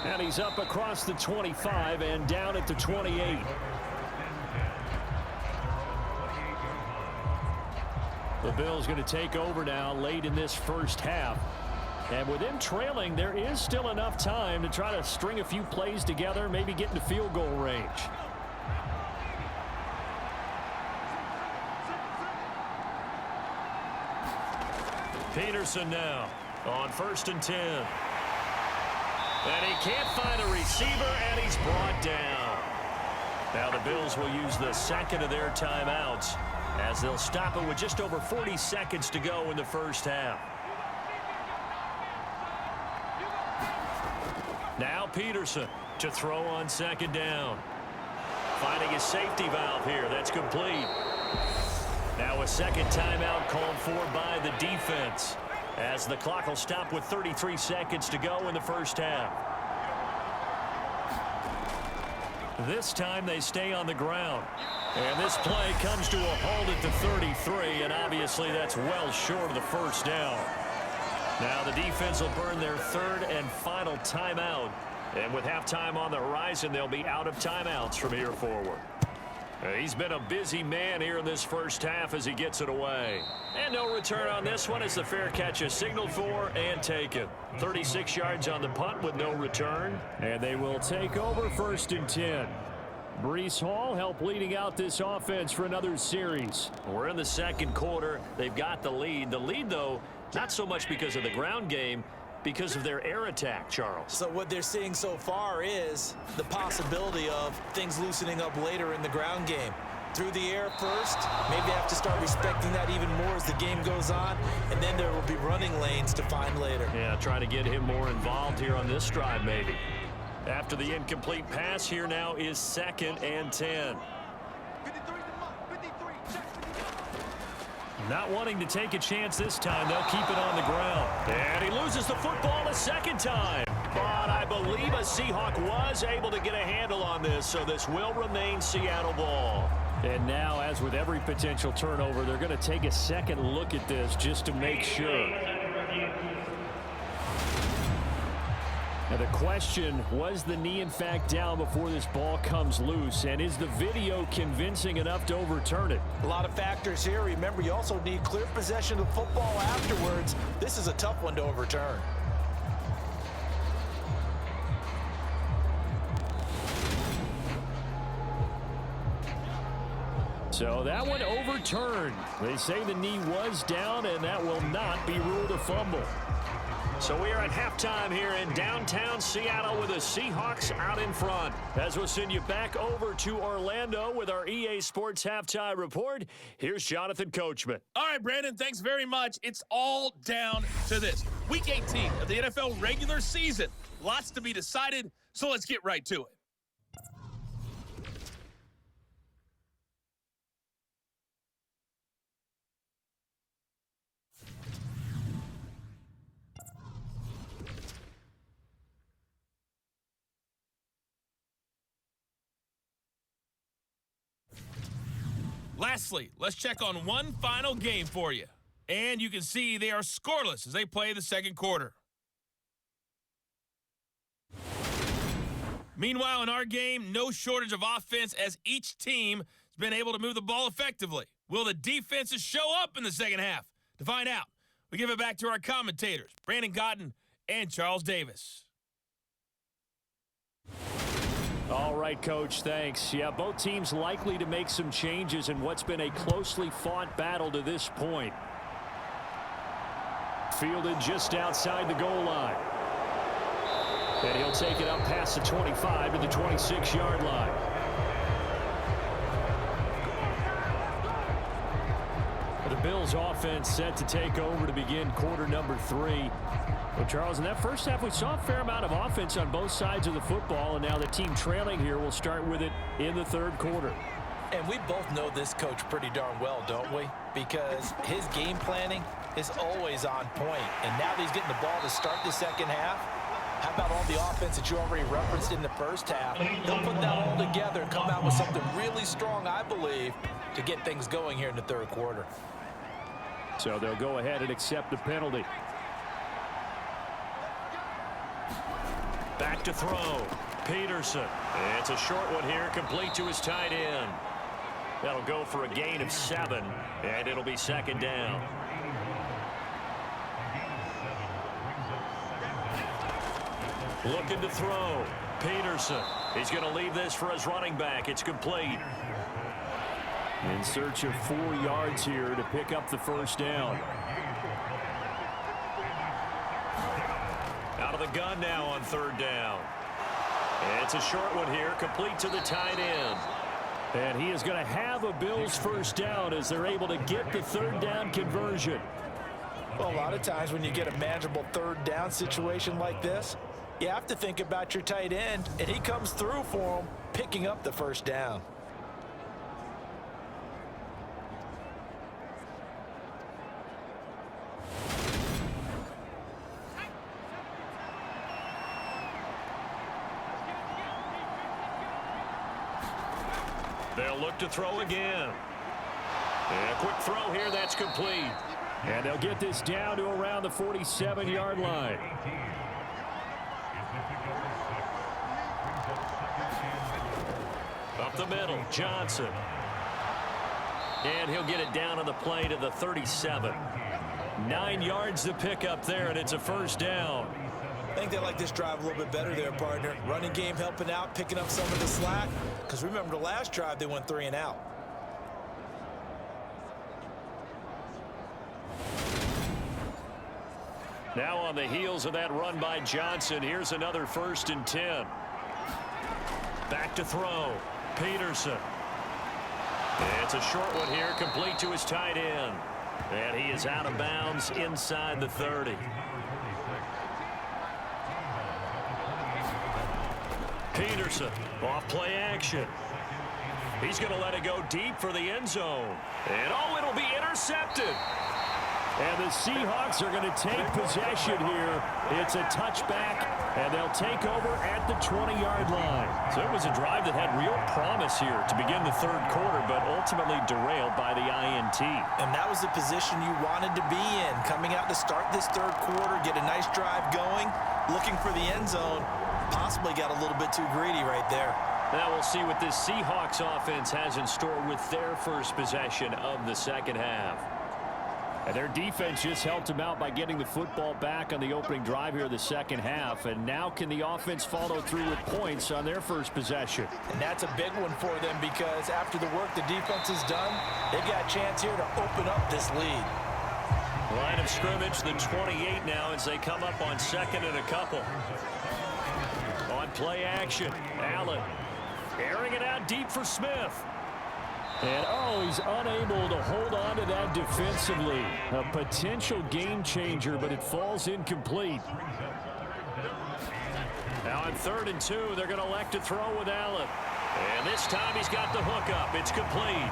And he's up across the 25 and down at the 28. The Bills going to take over now late in this first half. And with them trailing, there is still enough time to try to string a few plays together, maybe get into field goal range. Peterson now on 1st and 10. And he can't find a receiver, and he's brought down. Now the Bills will use the second of their timeouts as they'll stop it with just over 40 seconds to go in the first half. Now Peterson to throw on second down. Finding a safety valve here. That's complete. Now a second timeout called for by the defense as the clock will stop with 33 seconds to go in the first half. This time they stay on the ground. And this play comes to a halt at the 33, and obviously that's well short of the first down. Now the defense will burn their 3rd and final timeout And with halftime on the horizon, they'll be out of timeouts from here forward. He's been a busy man here in this first half as he gets it away. And no return on this one as the fair catch is signaled for and taken. 36 yards on the punt with no return. And they will take over 1st and 10. Breece Hall helped leading out this offense for another series. We're in the second quarter. They've got the lead. The lead, though, not so much because of the ground game, because of their air attack, Charles. So what they're seeing so far is the possibility of things loosening up later in the ground game. Through the air first, maybe they have to start respecting that even more as the game goes on, and then there will be running lanes to find later. Yeah, trying to get him more involved here on this drive, maybe. After the incomplete pass, here now is 2nd and 10. Not wanting to take a chance this time, they'll keep it on the ground. And he loses the football a second time. But I believe a Seahawk was able to get a handle on this, so this will remain Seattle ball. And now, as with every potential turnover, they're going to take a second look at this just to make sure. Now the question, was the knee in fact down before this ball comes loose? And is the video convincing enough to overturn it? A lot of factors here. Remember, you also need clear possession of the football afterwards. This is a tough one to overturn. So that one overturned. They say the knee was down, and that will not be ruled a fumble. So we are at halftime here in downtown Seattle with the Seahawks out in front. As we'll send you back over to Orlando with our EA Sports Halftime Report, here's Jonathan Coachman. All right, Brandon, thanks very much. It's all down to this. Week 18 of the NFL regular season. Lots to be decided, so let's get right to it. Lastly, let's check on one final game for you. And you can see they are scoreless as they play the second quarter. Meanwhile, in our game, no shortage of offense as each team has been able to move the ball effectively. Will the defenses show up in the second half? To find out, we give it back to our commentators, Brandon Gaudin and Charles Davis. All right, Coach, thanks. Yeah, both teams likely to make some changes in what's been a closely fought battle to this point. Fielded just outside the goal line. And he'll take it up past the 25 to the 26-yard line. The Bills offense set to take over to begin quarter number 3. Well, Charles, in that first half, we saw a fair amount of offense on both sides of the football, and now the team trailing here will start with it in the third quarter. And we both know this coach pretty darn well, don't we? Because his game planning is always on point. And now that he's getting the ball to start the second half, how about all the offense that you already referenced in the first half? He'll put that all together and come out with something really strong, I believe, to get things going here in the third quarter. So they'll go ahead and accept the penalty. Back to throw. Peterson. It's a short one here, complete to his tight end. That'll go for a gain of 7, and it'll be second down. Looking to throw. Peterson. He's going to leave this for his running back. It's complete. In search of 4 yards here to pick up the first down. Out of the gun now on third down. It's a short one here, complete to the tight end. And he is going to have a Bills first down as they're able to get the third down conversion. Well, a lot of times when you get a manageable third down situation like this, you have to think about your tight end, and he comes through for him, picking up the first down. They'll look to throw again. And a quick throw here, that's complete. And they'll get this down to around the 47-yard line. Up the middle, Johnson. And he'll get it down on the play to the 37. 9 yards to pick up there, and it's a first down. I think they like this drive a little bit better there, partner. Running game helping out, picking up some of the slack. Because remember, the last drive, they went 3 and out. Now on the heels of that run by Johnson, here's another 1st and 10. Back to throw. Peterson. It's a short one here, complete to his tight end. And he is out of bounds inside the 30. Peterson, off play action. He's going to let it go deep for the end zone. And oh, it'll be intercepted. And the Seahawks are going to take possession here. It's a touchback, and they'll take over at the 20-yard line. So it was a drive that had real promise here to begin the 3rd quarter, but ultimately derailed by the INT. And that was the position you wanted to be in. Coming out to start this 3rd quarter, get a nice drive going, looking for the end zone. Possibly got a little bit too greedy right there. Now we'll see what this Seahawks offense has in store with their first possession of the 2nd half. And their defense just helped them out by getting the football back on the opening drive here of the 2nd half. And now can the offense follow through with points on their first possession? And that's a big one for them because after the work the defense has done, they've got a chance here to open up this lead. Line of scrimmage, the 28 now as they come up on 2nd and a couple. On play action, Allen airing it out deep for Smith. And, oh, he's unable to hold on to that defensively. A potential game changer, but it falls incomplete. Now on 3rd and 2, they're going to elect to throw with Allen. And this time he's got the hook up. It's complete.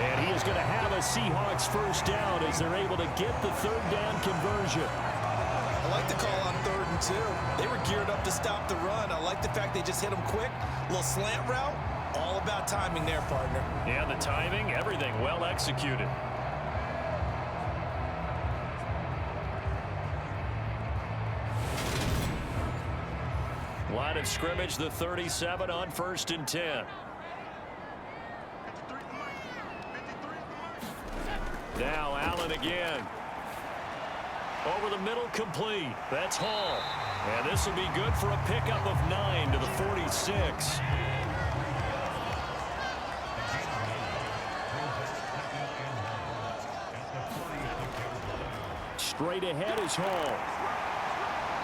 And he is going to have a Seahawks first down as they're able to get the 3rd down conversion. I like the call on 3rd and 2. They were geared up to stop the run. I like the fact they just hit them quick. A little slant route. All about timing there, partner. Yeah, the timing, everything well executed. Line of scrimmage, the 37 on 1st and 10. Now Allen again. Over the middle, complete. That's Hall. And this will be good for a pickup of 9 to the 46. Straight ahead is Hall.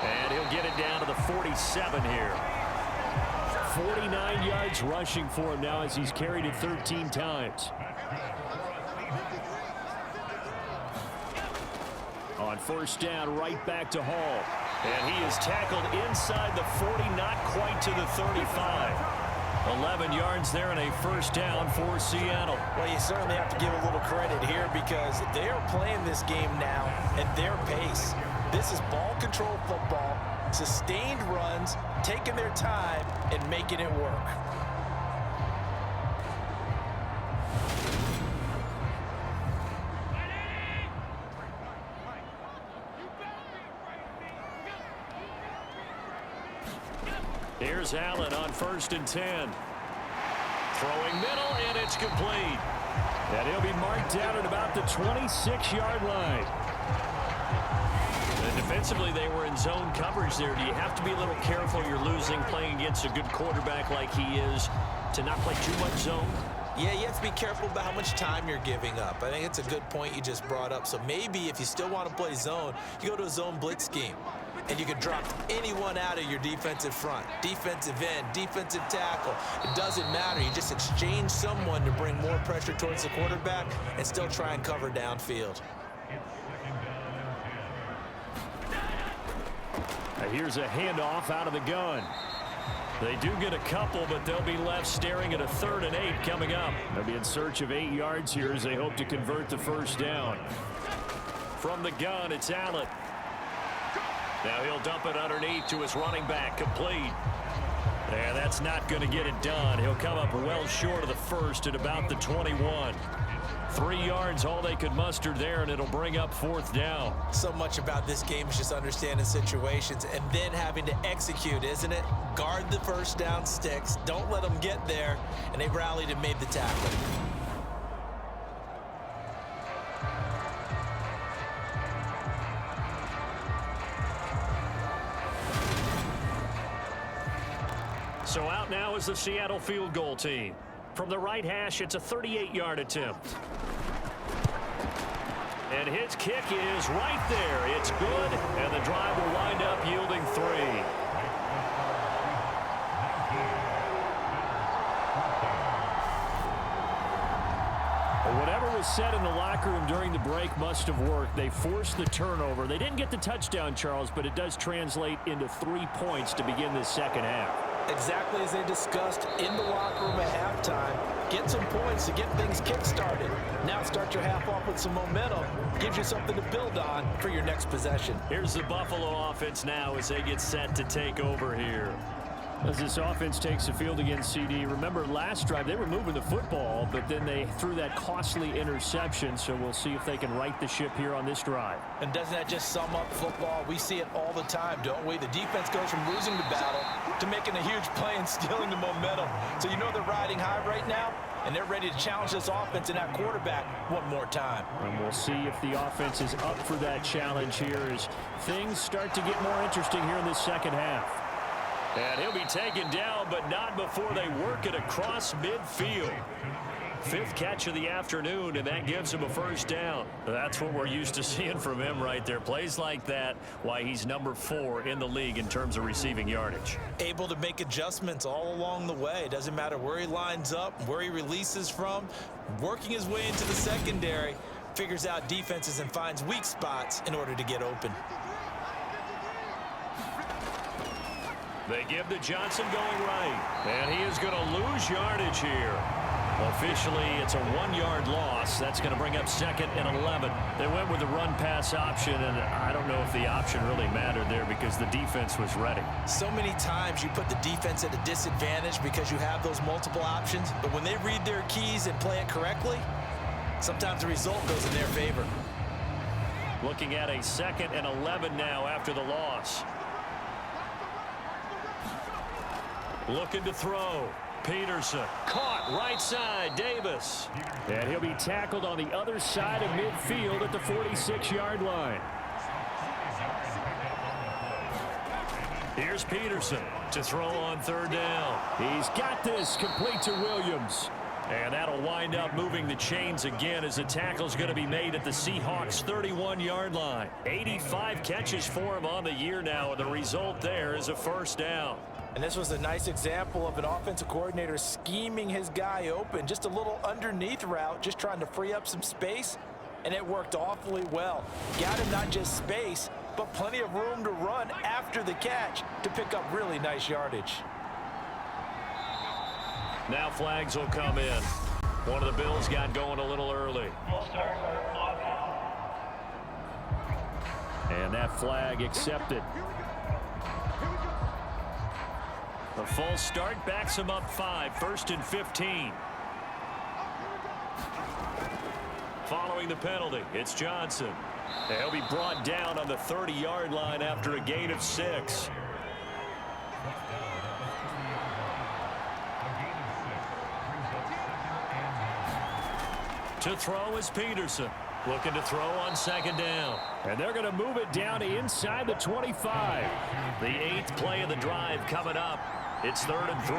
And he'll get it down to the 47 here. 49 yards rushing for him now as he's carried it 13 times. On 1st down, right back to Hall. And he is tackled inside the 40, not quite to the 35. 11 yards there and a first down for Seattle. Well, you certainly have to give a little credit here because they are playing this game now at their pace. This is ball control football, sustained runs, taking their time and making it work. Here's Allen on 1st and 10. Throwing middle, and it's complete. And he'll be marked down at about the 26-yard line. And defensively, they were in zone coverage there. Do you have to be a little careful? You're losing playing against a good quarterback like he is to not play too much zone? Yeah, you have to be careful about how much time you're giving up. I think it's a good point you just brought up. So maybe if you still want to play zone, you go to a zone blitz scheme. And you can drop anyone out of your defensive front. Defensive end, defensive tackle. It doesn't matter. You just exchange someone to bring more pressure towards the quarterback and still try and cover downfield. Now here's a handoff out of the gun. They do get a couple, but they'll be left staring at a 3rd and 8 coming up. They'll be in search of 8 yards here as they hope to convert the first down. From the gun, it's Allen. Now he'll dump it underneath to his running back, complete. Yeah, that's not going to get it done. He'll come up well short of the first at about the 21. 3 yards, all they could muster there, and it'll bring up 4th down. So much about this game is just understanding situations and then having to execute, isn't it? Guard the first down sticks. Don't let them get there. And they rallied and made the tackle. So out now is the Seattle field goal team. From the right hash, it's a 38-yard attempt. And his kick is right there. It's good, and the drive will wind up yielding 3. Whatever was said in the locker room during the break must have worked. They forced the turnover. They didn't get the touchdown, Charles, but it does translate into 3 points to begin this second half. Exactly as they discussed in the locker room at halftime. Get some points to get things kick-started. Now start your half off with some momentum. Gives you something to build on for your next possession. Here's the Buffalo offense now as they get set to take over here. As this offense takes the field against CD, remember last drive they were moving the football, but then they threw that costly interception, so we'll see if they can right the ship here on this drive. And doesn't that just sum up football? We see it all the time, don't we? The defense goes from losing the battle to making a huge play and stealing the momentum. So you know they're riding high right now, and they're ready to challenge this offense and that quarterback one more time. And we'll see if the offense is up for that challenge here as things start to get more interesting here in this second half. And he'll be taken down, but not before they work it across midfield. 5th catch of the afternoon, and that gives him a first down. That's what we're used to seeing from him right there. Plays like that, why he's number 4 in the league in terms of receiving yardage. Able to make adjustments all along the way. Doesn't matter where he lines up, where he releases from. Working his way into the secondary, figures out defenses and finds weak spots in order to get open. They give to Johnson going right. And he is going to lose yardage here. Officially, it's a 1-yard loss. That's going to bring up 2nd and 11. They went with the run-pass option, and I don't know if the option really mattered there because the defense was ready. So many times you put the defense at a disadvantage because you have those multiple options, but when they read their keys and play it correctly, sometimes the result goes in their favor. Looking at a 2nd and 11 now after the loss. Looking to throw. Peterson caught right side. Davis. And he'll be tackled on the other side of midfield at the 46-yard line. Here's Peterson to throw on 3rd down. He's got this, complete to Williams. And that'll wind up moving the chains again as the tackle's going to be made at the Seahawks 31-yard line. 85 catches for him on the year now, and the result there is a first down. And this was a nice example of an offensive coordinator scheming his guy open. Just a little underneath route, just trying to free up some space, and it worked awfully well. Got him not just space, but plenty of room to run after the catch to pick up really nice yardage. Now flags will come in. One of the Bills got going a little early. And that flag accepted. The full start backs him up 5, 1st and 15. Following the penalty, it's Johnson. He'll be brought down on the 30-yard line after a gain of 6. To throw is Peterson. Looking to throw on 2nd down. And they're going to move it down to inside the 25. The 8th play of the drive coming up. It's 3rd and 3.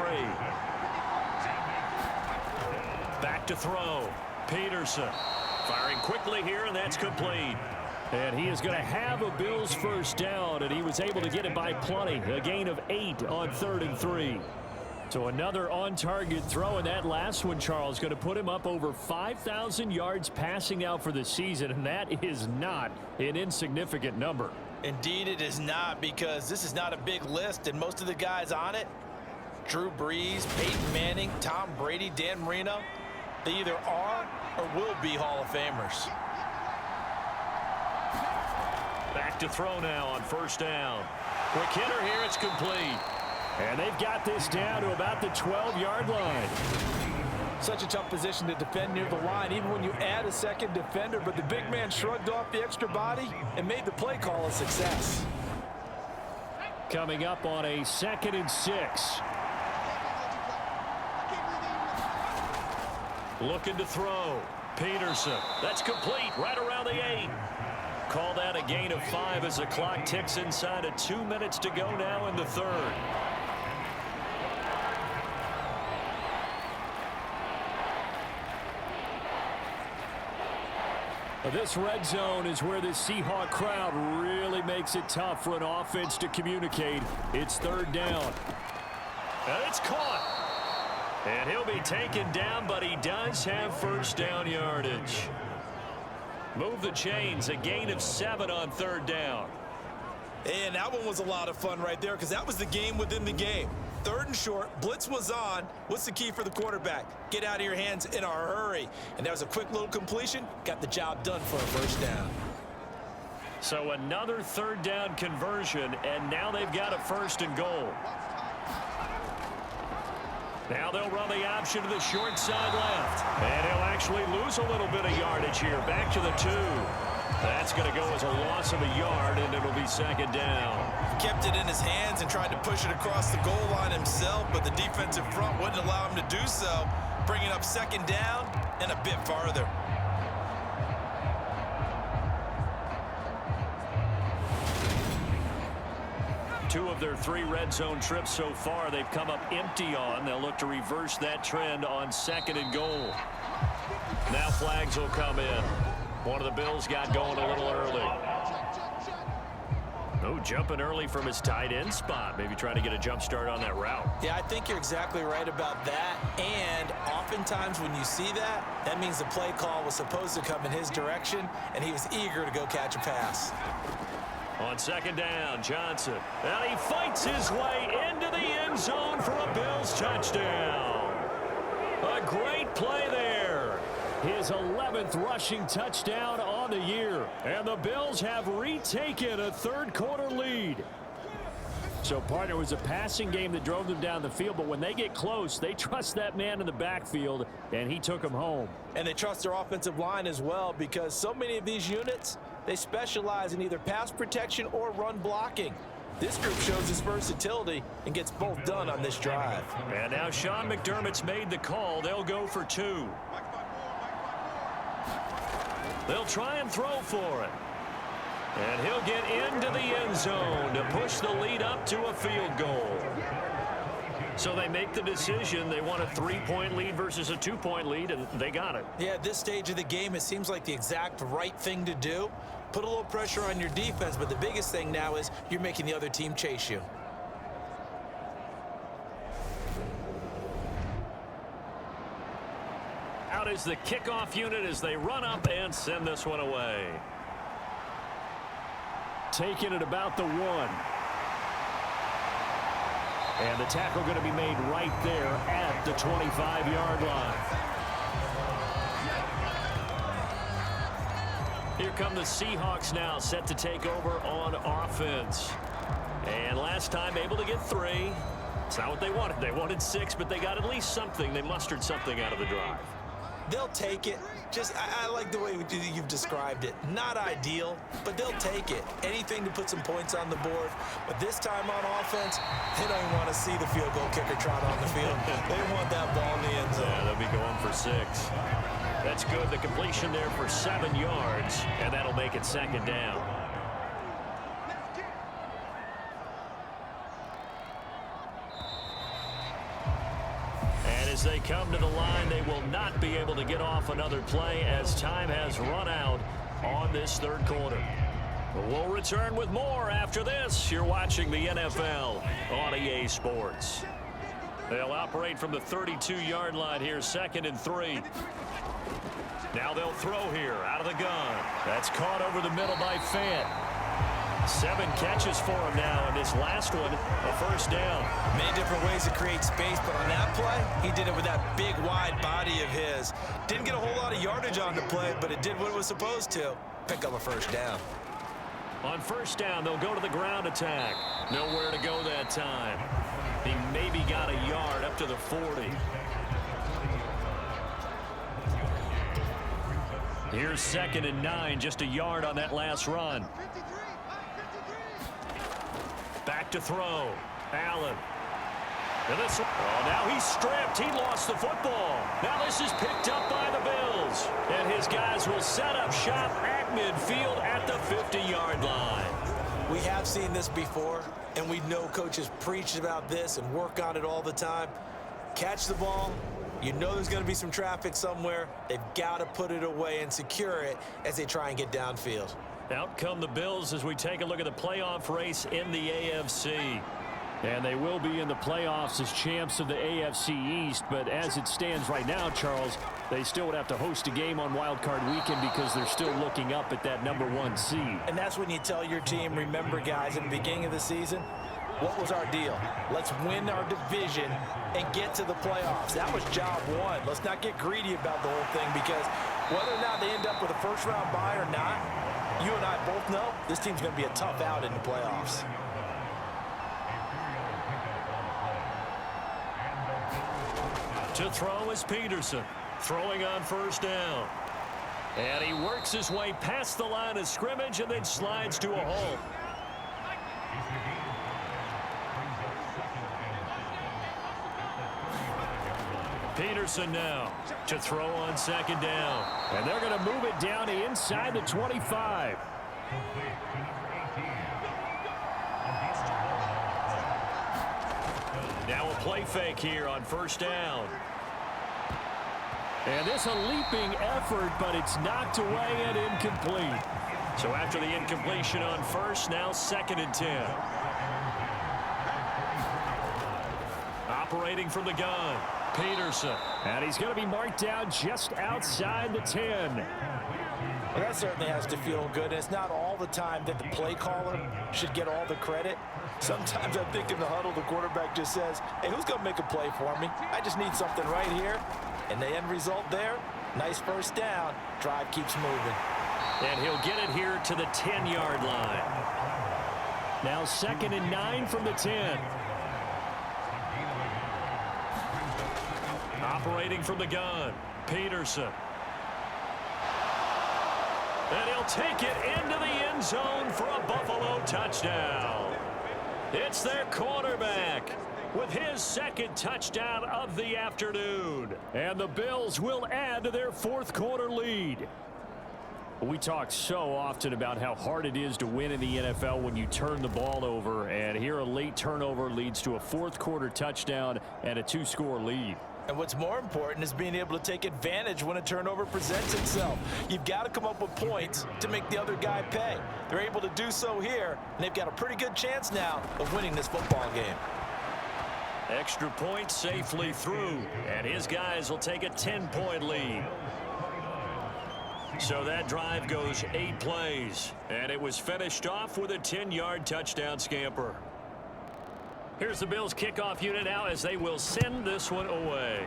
Back to throw. Peterson firing quickly here, and that's complete. And he is going to have a Bills first down, and he was able to get it by plenty. A gain of 8 on 3rd and 3. So another on-target throw, and that last one, Charles, going to put him up over 5,000 yards passing out for the season, and that is not an insignificant number. Indeed it is not, because this is not a big list, and most of the guys on it, Drew Brees, Peyton Manning, Tom Brady, Dan Marino, they either are or will be Hall of Famers. Back to throw now on 1st down. Quick hitter here, it's complete. And they've got this down to about the 12-yard line. Such a tough position to defend near the line, even when you add a second defender. But the big man shrugged off the extra body and made the play call a success. Coming up on a 2nd and 6. Looking to throw. Peterson. That's complete right around the 8. Call that a gain of 5 as the clock ticks inside of 2 minutes to go now in the 3rd. This red zone is where the Seahawk crowd really makes it tough for an offense to communicate. It's 3rd down. And it's caught. And he'll be taken down, but he does have 1st down yardage. Move the chains, a gain of 7 on 3rd down. And that one was a lot of fun right there because that was the game within the game. 3rd and short, blitz was on. What's the key for the quarterback? Get out of your hands in a hurry. And that was a quick little completion. Got the job done for a 1st down. So another 3rd down conversion, and now they've got a 1st and goal. Now they'll run the option to the short side left. And he'll actually lose a little bit of yardage here. Back to the 2. That's going to go as a loss of a yard, and it'll be 2nd down. Kept it in his hands and tried to push it across the goal line himself, but the defensive front wouldn't allow him to do so. Bringing up 2nd down and a bit farther. Two of their 3 red zone trips so far they've come up empty on. They'll look to reverse that trend on 2nd and goal. Now flags will come in. One of the Bills got going a little early. Oh, jumping early from his tight end spot. Maybe trying to get a jump start on that route. Yeah, I think you're exactly right about that. And oftentimes when you see that, that means the play call was supposed to come in his direction, and he was eager to go catch a pass. On 2nd down, Johnson. And he fights his way into the end zone for a Bills touchdown. A great play there. His 11th rushing touchdown on the year. And the Bills have retaken a 3rd quarter lead. So, partner, it was a passing game that drove them down the field, but when they get close, they trust that man in the backfield, and he took them home. And they trust their offensive line as well, because so many of these units, they specialize in either pass protection or run blocking. This group shows its versatility and gets both done on this drive. And now Sean McDermott's made the call. They'll go for 2. They'll try and throw for it. And he'll get into the end zone to push the lead up to a field goal. So they make the decision. They want a 3-point lead versus a 2-point lead, and they got it. Yeah, at this stage of the game, it seems like the exact right thing to do. Put a little pressure on your defense, but the biggest thing now is you're making the other team chase you. Out is the kickoff unit as they run up and send this one away. Taking it about the 1. And the tackle going to be made right there at the 25-yard line. Here come the Seahawks now, set to take over on offense. And last time able to get 3. It's not what they wanted. They wanted 6, but they got at least something. They mustered something out of the drive. They'll take it. I like the way you've described it. Not ideal, but they'll take it. Anything to put some points on the board. But this time on offense, they don't even want to see the field goal kicker trot on the field. They want that ball in the end zone. Yeah, they'll be going for 6. That's good. The completion there for 7 yards, and that'll make it 2nd down. As they come to the line, they will not be able to get off another play as time has run out on this 3rd quarter. We'll return with more after this. You're watching the NFL on EA Sports. They'll operate from the 32-yard line here, 2nd and 3. Now they'll throw here out of the gun. That's caught over the middle by Fant. 7 catches for him now, and this last one, a 1st down. Many different ways to create space, but on that play, he did it with that big, wide body of his. Didn't get a whole lot of yardage on the play, but it did what it was supposed to. Pick up a 1st down. On 1st down, they'll go to the ground attack. Nowhere to go that time. He maybe got a yard up to the 40. Here's 2nd and 9, just a yard on that last run. Back to throw. Allen. And this, now he's stripped. He lost the football. Now this is picked up by the Bills. And his guys will set up shop at midfield at the 50-yard line. We have seen this before, and we know coaches preach about this and work on it all the time. Catch the ball. You know there's going to be some traffic somewhere. They've got to put it away and secure it as they try and get downfield. Out come the Bills as we take a look at the playoff race in the AFC. And they will be in the playoffs as champs of the AFC East. But as it stands right now, Charles, they still would have to host a game on Wild Card Weekend because they're still looking up at that #1 seed. And that's when you tell your team, remember, guys, in the beginning of the season, what was our deal? Let's win our division and get to the playoffs. That was job one. Let's not get greedy about the whole thing, because whether or not they end up with a first-round bye or not, you and I both know this team's going to be a tough out in the playoffs. To throw is Peterson, throwing on 1st down. And he works his way past the line of scrimmage and then slides to a halt. Peterson now to throw on 2nd down. And they're going to move it down inside the 25. Now a play fake here on 1st down. And this a leaping effort, but it's knocked away and incomplete. So after the incompletion on 1st, now 2nd and 10. Operating from the gun, Peterson. And he's going to be marked down just outside the 10. Well, that certainly has to feel good. And it's not all the time that the play caller should get all the credit. Sometimes I think in the huddle, the quarterback just says, hey, who's going to make a play for me? I just need something right here. And the end result there, nice 1st down. Drive keeps moving. And he'll get it here to the 10-yard line. Now 2nd and 9 from the 10. Operating from the gun, Peterson. And he'll take it into the end zone for a Buffalo touchdown. It's their quarterback with his 2nd touchdown of the afternoon. And the Bills will add to their 4th quarter lead. We talk so often about how hard it is to win in the NFL when you turn the ball over. And here a late turnover leads to a 4th quarter touchdown and a 2-score lead. And what's more important is being able to take advantage when a turnover presents itself. You've got to come up with points to make the other guy pay. They're able to do so here, and they've got a pretty good chance now of winning this football game. Extra point safely through, and his guys will take a 10-point lead. So that drive goes 8 plays, and it was finished off with a 10-yard touchdown scamper. Here's the Bills kickoff unit now as they will send this one away.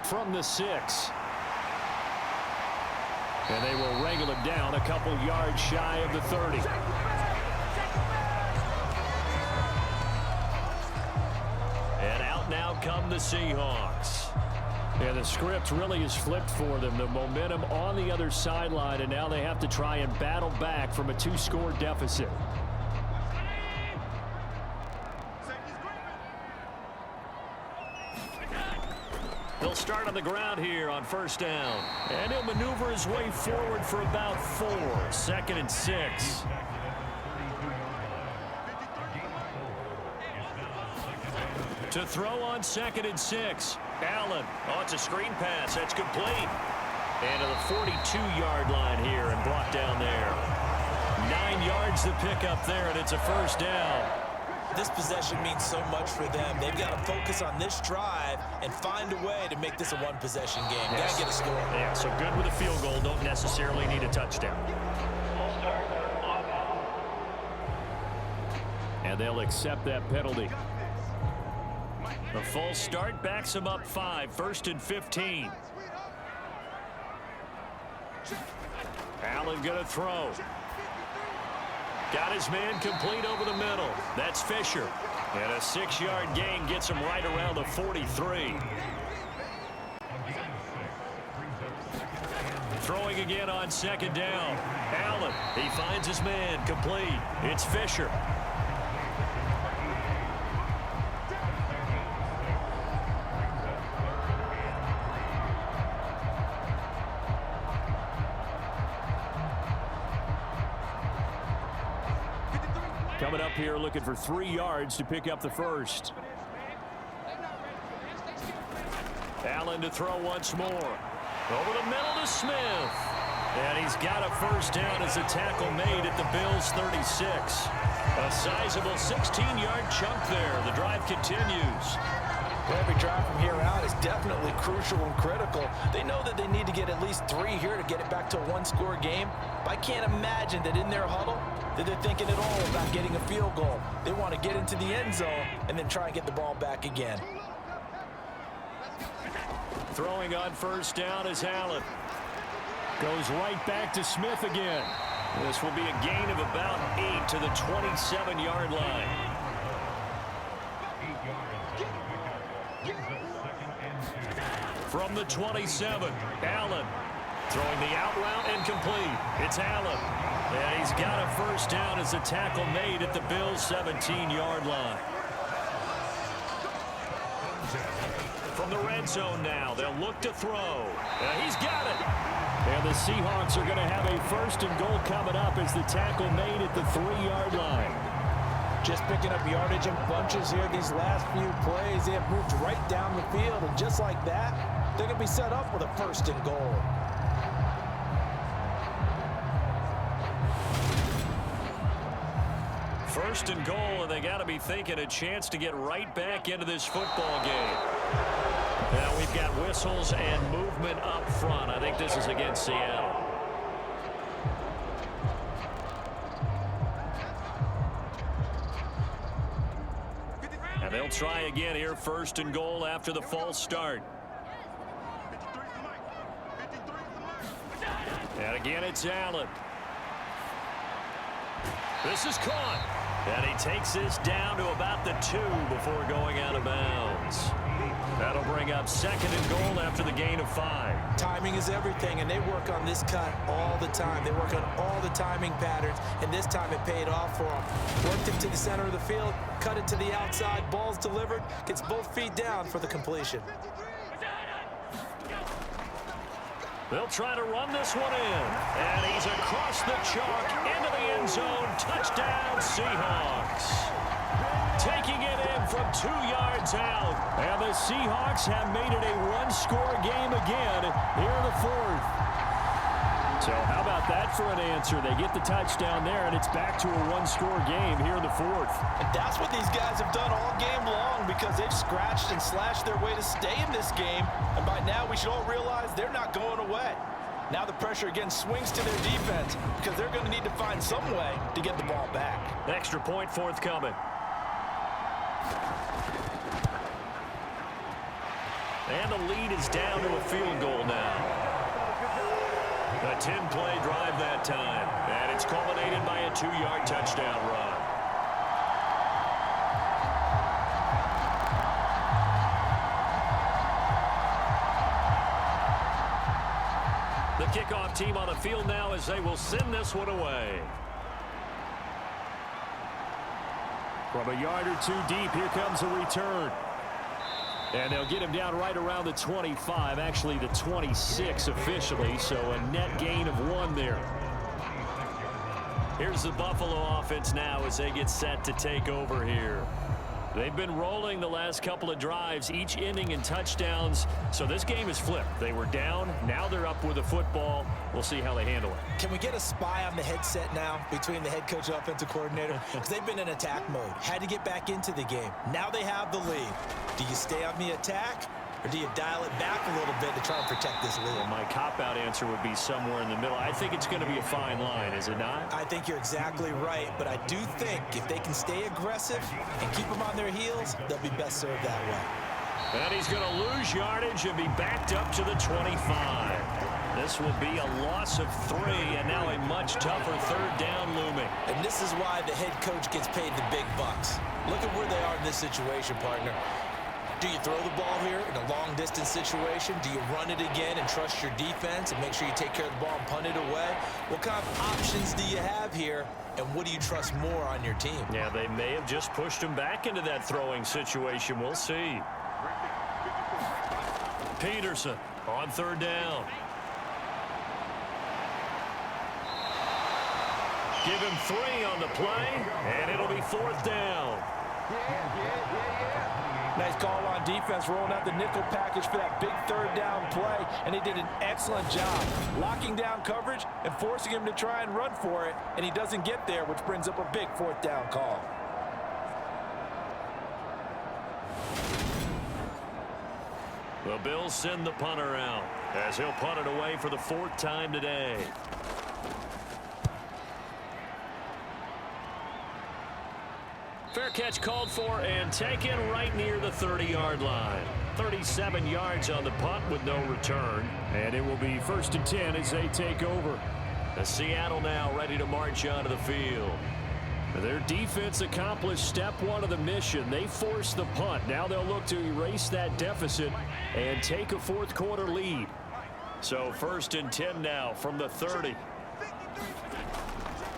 From the 6. And they will wrangle it down a couple yards shy of the 30. And out now come the Seahawks. Yeah, the script really is flipped for them. The momentum on the other sideline, and now they have to try and battle back from a 2-score deficit. He'll start on the ground here on 1st down. And he'll maneuver his way forward for about 4. 2nd and 6. To throw on 2nd and 6. Allen. Oh, it's a screen pass. That's complete. And to the 42-yard line here and brought down there. 9 yards to pick up there, and it's a 1st down. This possession means so much for them. They've got to focus on this drive and find a way to make this a one-possession game. Yes. Got to get a score. Yeah, so good with a field goal. Don't necessarily need a touchdown. And they'll accept that penalty. The false start backs him up 5. 1st and 15. Allen going to throw. Got his man complete over the middle. That's Fisher. And a 6-yard gain gets him right around the 43. Throwing again on second down. Allen, he finds his man, complete. It's Fisher. Coming up here looking for 3 yards to pick up the first. Allen to throw once more. Over the middle to Smith. And he's got a first down as a tackle made at the Bills' 36. A sizable 16-yard chunk there. The drive continues. Every drive from here out is definitely crucial and critical. They know that they need to get at least 3 here to get it back to a one-score game. But I can't imagine that in their huddle that they're thinking at all about getting a field goal. They want to get into the end zone and then try and get the ball back again. Throwing on first down is Allen. Goes right back to Smith again. This will be a gain of about 8 to the 27-yard line. From the 27, Allen throwing the out route incomplete. It's Allen. And he's got a first down as a tackle made at the Bills' 17-yard line. From the red zone now, they'll look to throw. He's got it. And the Seahawks are going to have a first and goal coming up as the tackle made at the 3-yard line. Just picking up yardage in bunches here these last few plays. They have moved right down the field, and just like that, they're going to be set up with a first and goal. First and goal, and they got to be thinking a chance to get right back into this football game. Now we've got whistles and movement up front. I think this is against Seattle. And they'll try again here, first and goal after the false start. And again, it's Allen. This is caught. And he takes this down to about the 2 before going out of bounds. That'll bring up second and goal after the gain of 5. Timing is everything, and they work on this cut all the time. They work on all the timing patterns, and this time it paid off for them. Worked it to the center of the field, cut it to the outside, ball's delivered, gets both feet down for the completion. They'll try to run this one in. And he's across the chalk into the end zone. Touchdown, Seahawks. Taking it in from 2 yards out. And the Seahawks have made it a one-score game again here in the 4th. So how about that for an answer? They get the touchdown there, and it's back to a one-score game here in the 4th. And that's what these guys have done all game long because they've scratched and slashed their way to stay in this game. And by now, we should all realize they're not going away. Now the pressure again swings to their defense because they're going to need to find some way to get the ball back. Extra point forthcoming. And the lead is down to a field goal now. A 10-play drive that time. And it's culminated by a 2-yard touchdown run. The kickoff team on the field now as they will send this one away. From a yard or 2 deep, here comes a return. And they'll get him down right around the 25, actually the 26 officially, so a net gain of 1 there. Here's the Buffalo offense now as they get set to take over here. They've been rolling the last couple of drives, each ending in touchdowns, so this game is flipped. They were down, now they're up with the football. We'll see how they handle it. Can we get a spy on the headset now between the head coach and offensive coordinator? Because they've been in attack mode, had to get back into the game. Now they have the lead. Do you stay on the attack, or do you dial it back a little bit to try and protect this lead? Well, my cop-out answer would be somewhere in the middle. I think it's going to be a fine line, is it not? I think you're exactly right, but I do think if they can stay aggressive and keep them on their heels, they'll be best served that way. And he's going to lose yardage and be backed up to the 25. This will be a loss of 3, and now a much tougher third down looming. And this is why the head coach gets paid the big bucks. Look at where they are in this situation, partner. Do you throw the ball here in a long-distance situation? Do you run it again and trust your defense and make sure you take care of the ball and punt it away? What kind of options do you have here, and what do you trust more on your team? Yeah, they may have just pushed him back into that throwing situation. We'll see. Peterson on third down. Give him 3 on the play, and it'll be fourth down. Nice call on defense, rolling out the nickel package for that big third down play, and he did an excellent job locking down coverage and forcing him to try and run for it, and he doesn't get there, which brings up a big fourth down call. The Bills send the punter out as he'll punt it away for the 4th time today. Fair catch called for and taken right near the 30-yard line. 37 yards on the punt with no return. And it will be 1st and 10 as they take over. The Seattle now ready to march onto the field. Their defense accomplished step 1 of the mission. They forced the punt. Now they'll look to erase that deficit and take a 4th quarter lead. So 1st and 10 now from the 30.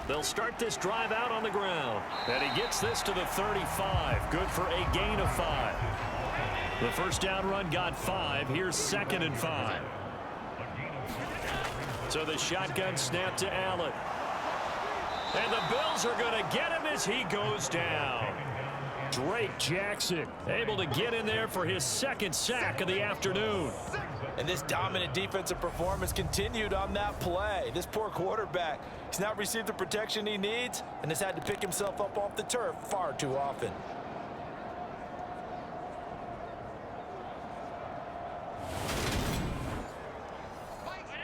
They'll start this drive out on the ground. And he gets this to the 35. Good for a gain of 5. The first down run got 5. Here's 2nd and 5. So the shotgun snap to Allen. And the Bills are going to get him as he goes down. Drake Jackson able to get in there for his 2nd sack of the afternoon. And this dominant defensive performance continued on that play. This poor quarterback, he's not received the protection he needs and has had to pick himself up off the turf far too often.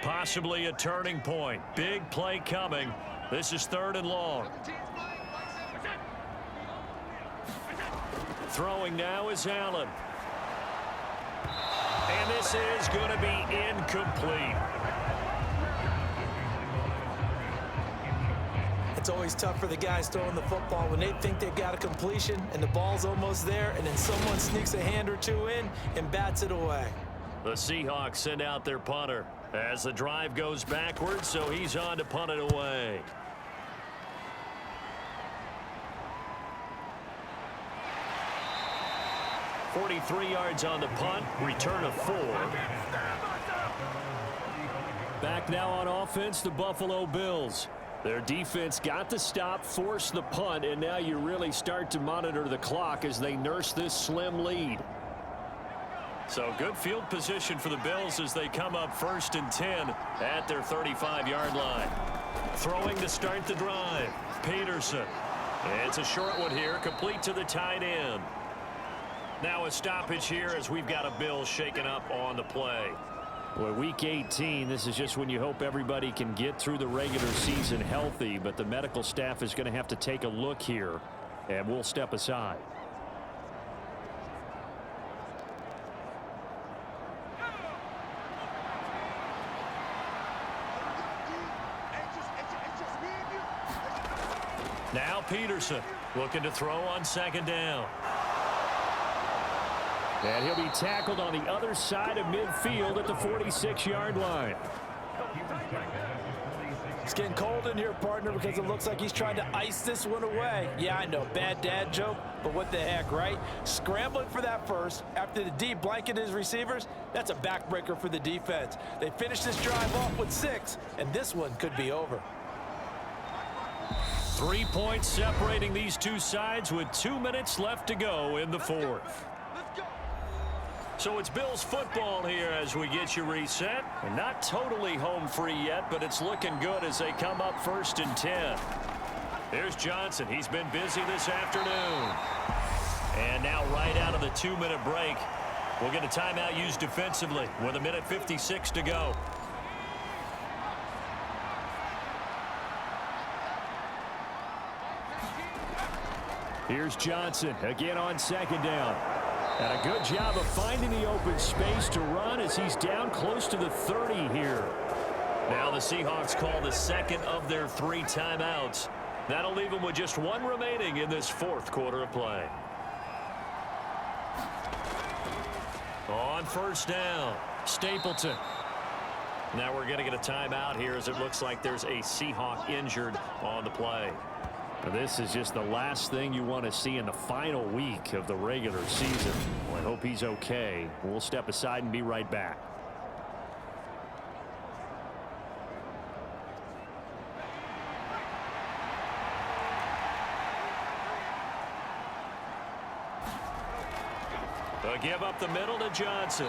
Possibly a turning point. Big play coming. This is 3rd and long. Throwing now is Allen. And this is going to be incomplete. It's always tough for the guys throwing the football when they think they've got a completion and the ball's almost there, and then someone sneaks a hand or two in and bats it away. The Seahawks send out their punter as the drive goes backwards, so he's on to punt it away. .43 yards on the punt, return of 4. Back now on offense, the Buffalo Bills. Their defense got the stop, forced the punt, and now you really start to monitor the clock as they nurse this slim lead. So good field position for the Bills as they come up 1st and 10 at their 35-yard line. Throwing to start the drive, Peterson. It's a short one here, complete to the tight end. Now a stoppage here as we've got a Bills shaken up on the play. Well, week 18, this is just when you hope everybody can get through the regular season healthy, but the medical staff is going to have to take a look here, and we'll step aside. Now Peterson looking to throw on 2nd down. And he'll be tackled on the other side of midfield at the 46-yard line. It's getting cold in here, partner, because it looks like he's trying to ice this one away. Yeah, I know, bad dad joke, but what the heck, right? Scrambling for that first after the D blanketed his receivers, that's a backbreaker for the defense. They finished this drive off with 6, and this one could be over. 3 points separating these two sides with 2 minutes left to go in the 4th. So it's Bills football here as we get you reset. And not totally home free yet, but it's looking good as they come up 1st and 10. Here's Johnson. He's been busy this afternoon. And now right out of the 2-minute break, we'll get a timeout used defensively with 1:56 to go. Here's Johnson again on 2nd down. And a good job of finding the open space to run as he's down close to the 30 here. Now the Seahawks call the 2nd of their 3 timeouts. That'll leave them with just 1 remaining in this 4th quarter of play. On first down, Stapleton. Now we're going to get a timeout here as it looks like there's a Seahawk injured on the play. Now, this is just the last thing you want to see in the final week of the regular season. Well, I hope he's okay. We'll step aside and be right back. A give up the middle to Johnson.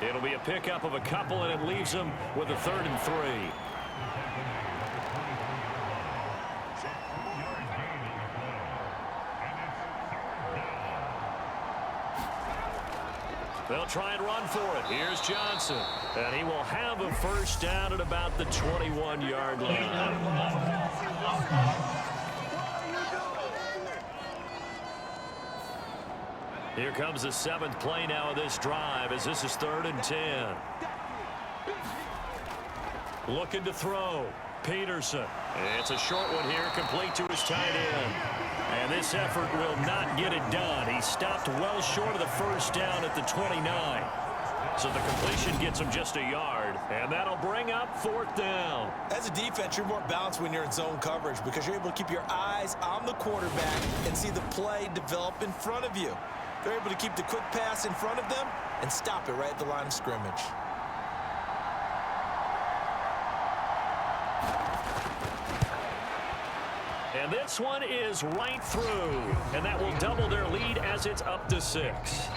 It'll be a pickup of a couple, and it leaves them with a 3rd and 3. They'll try and run for it. Here's Johnson. And he will have a first down at about the 21-yard line. Here comes the 7th play now of this drive as this is 3rd and 10. Looking to throw. Peterson. It's a short one here, complete to his tight end. And this effort will not get it done. He stopped well short of the first down at the 29. So the completion gets him just a yard, and that'll bring up 4th down. As a defense, you're more balanced when you're in zone coverage because you're able to keep your eyes on the quarterback and see the play develop in front of you. They're able to keep the quick pass in front of them and stop it right at the line of scrimmage. And this one is right through, and that will double their lead as it's up to 6.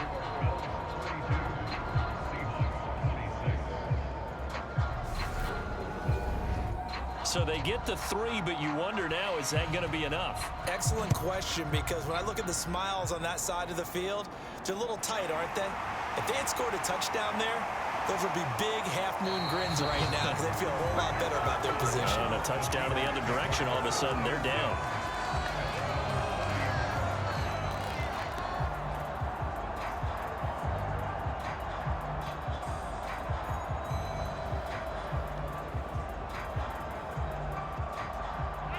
So they get the 3, but you wonder now, is that going to be enough? Excellent question, because when I look at the smiles on that side of the field, they're a little tight, aren't they? If they had scored a touchdown there, those would be big half-moon grins right now because they'd feel a whole lot better about their position. And a touchdown to the other direction, all of a sudden they're down.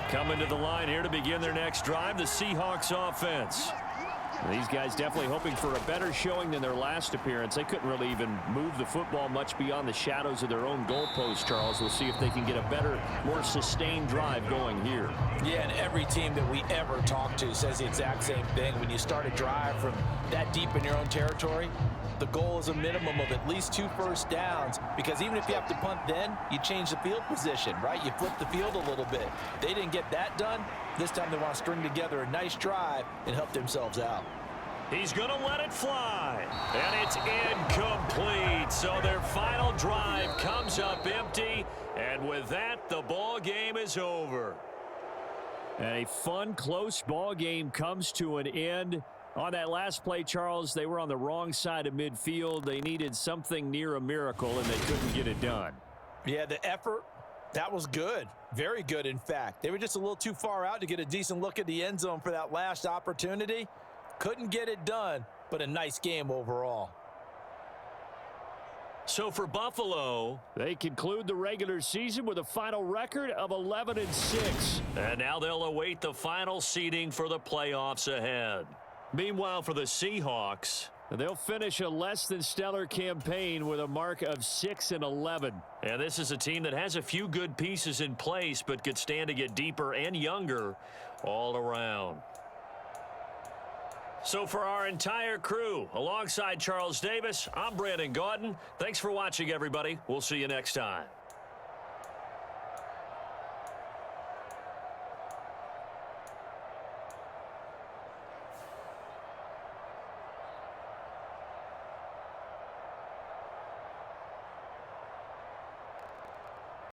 Coming to the line here to begin their next drive, the Seahawks offense. These guys definitely hoping for a better showing than their last appearance. They couldn't really even move the football much beyond the shadows of their own goalpost, Charles. We'll see if they can get a better, more sustained drive going here. Yeah, and every team that we ever talk to says the exact same thing. When you start a drive from that deep in your own territory, the goal is a minimum of at least 2 first downs, because even if you have to punt then, you change the field position, right? You flip the field a little bit. They didn't get that done. This time they want to string together a nice drive and help themselves out. He's going to let it fly, and it's incomplete. So their final drive comes up empty, and with that, the ball game is over. And a fun, close ball game comes to an end. On that last play, Charles, they were on the wrong side of midfield. They needed something near a miracle, and they couldn't get it done. Yeah, the effort, that was good. Very good, in fact. They were just a little too far out to get a decent look at the end zone for that last opportunity. Couldn't get it done, but a nice game overall. So for Buffalo, they conclude the regular season with a final record of 11-6. And now they'll await the final seeding for the playoffs ahead. Meanwhile, for the Seahawks, they'll finish a less than stellar campaign with a mark of 6-11. And this is a team that has a few good pieces in place, but could stand to get deeper and younger all around. So for our entire crew, alongside Charles Davis, I'm Brandon Gaudin. Thanks for watching, everybody. We'll see you next time.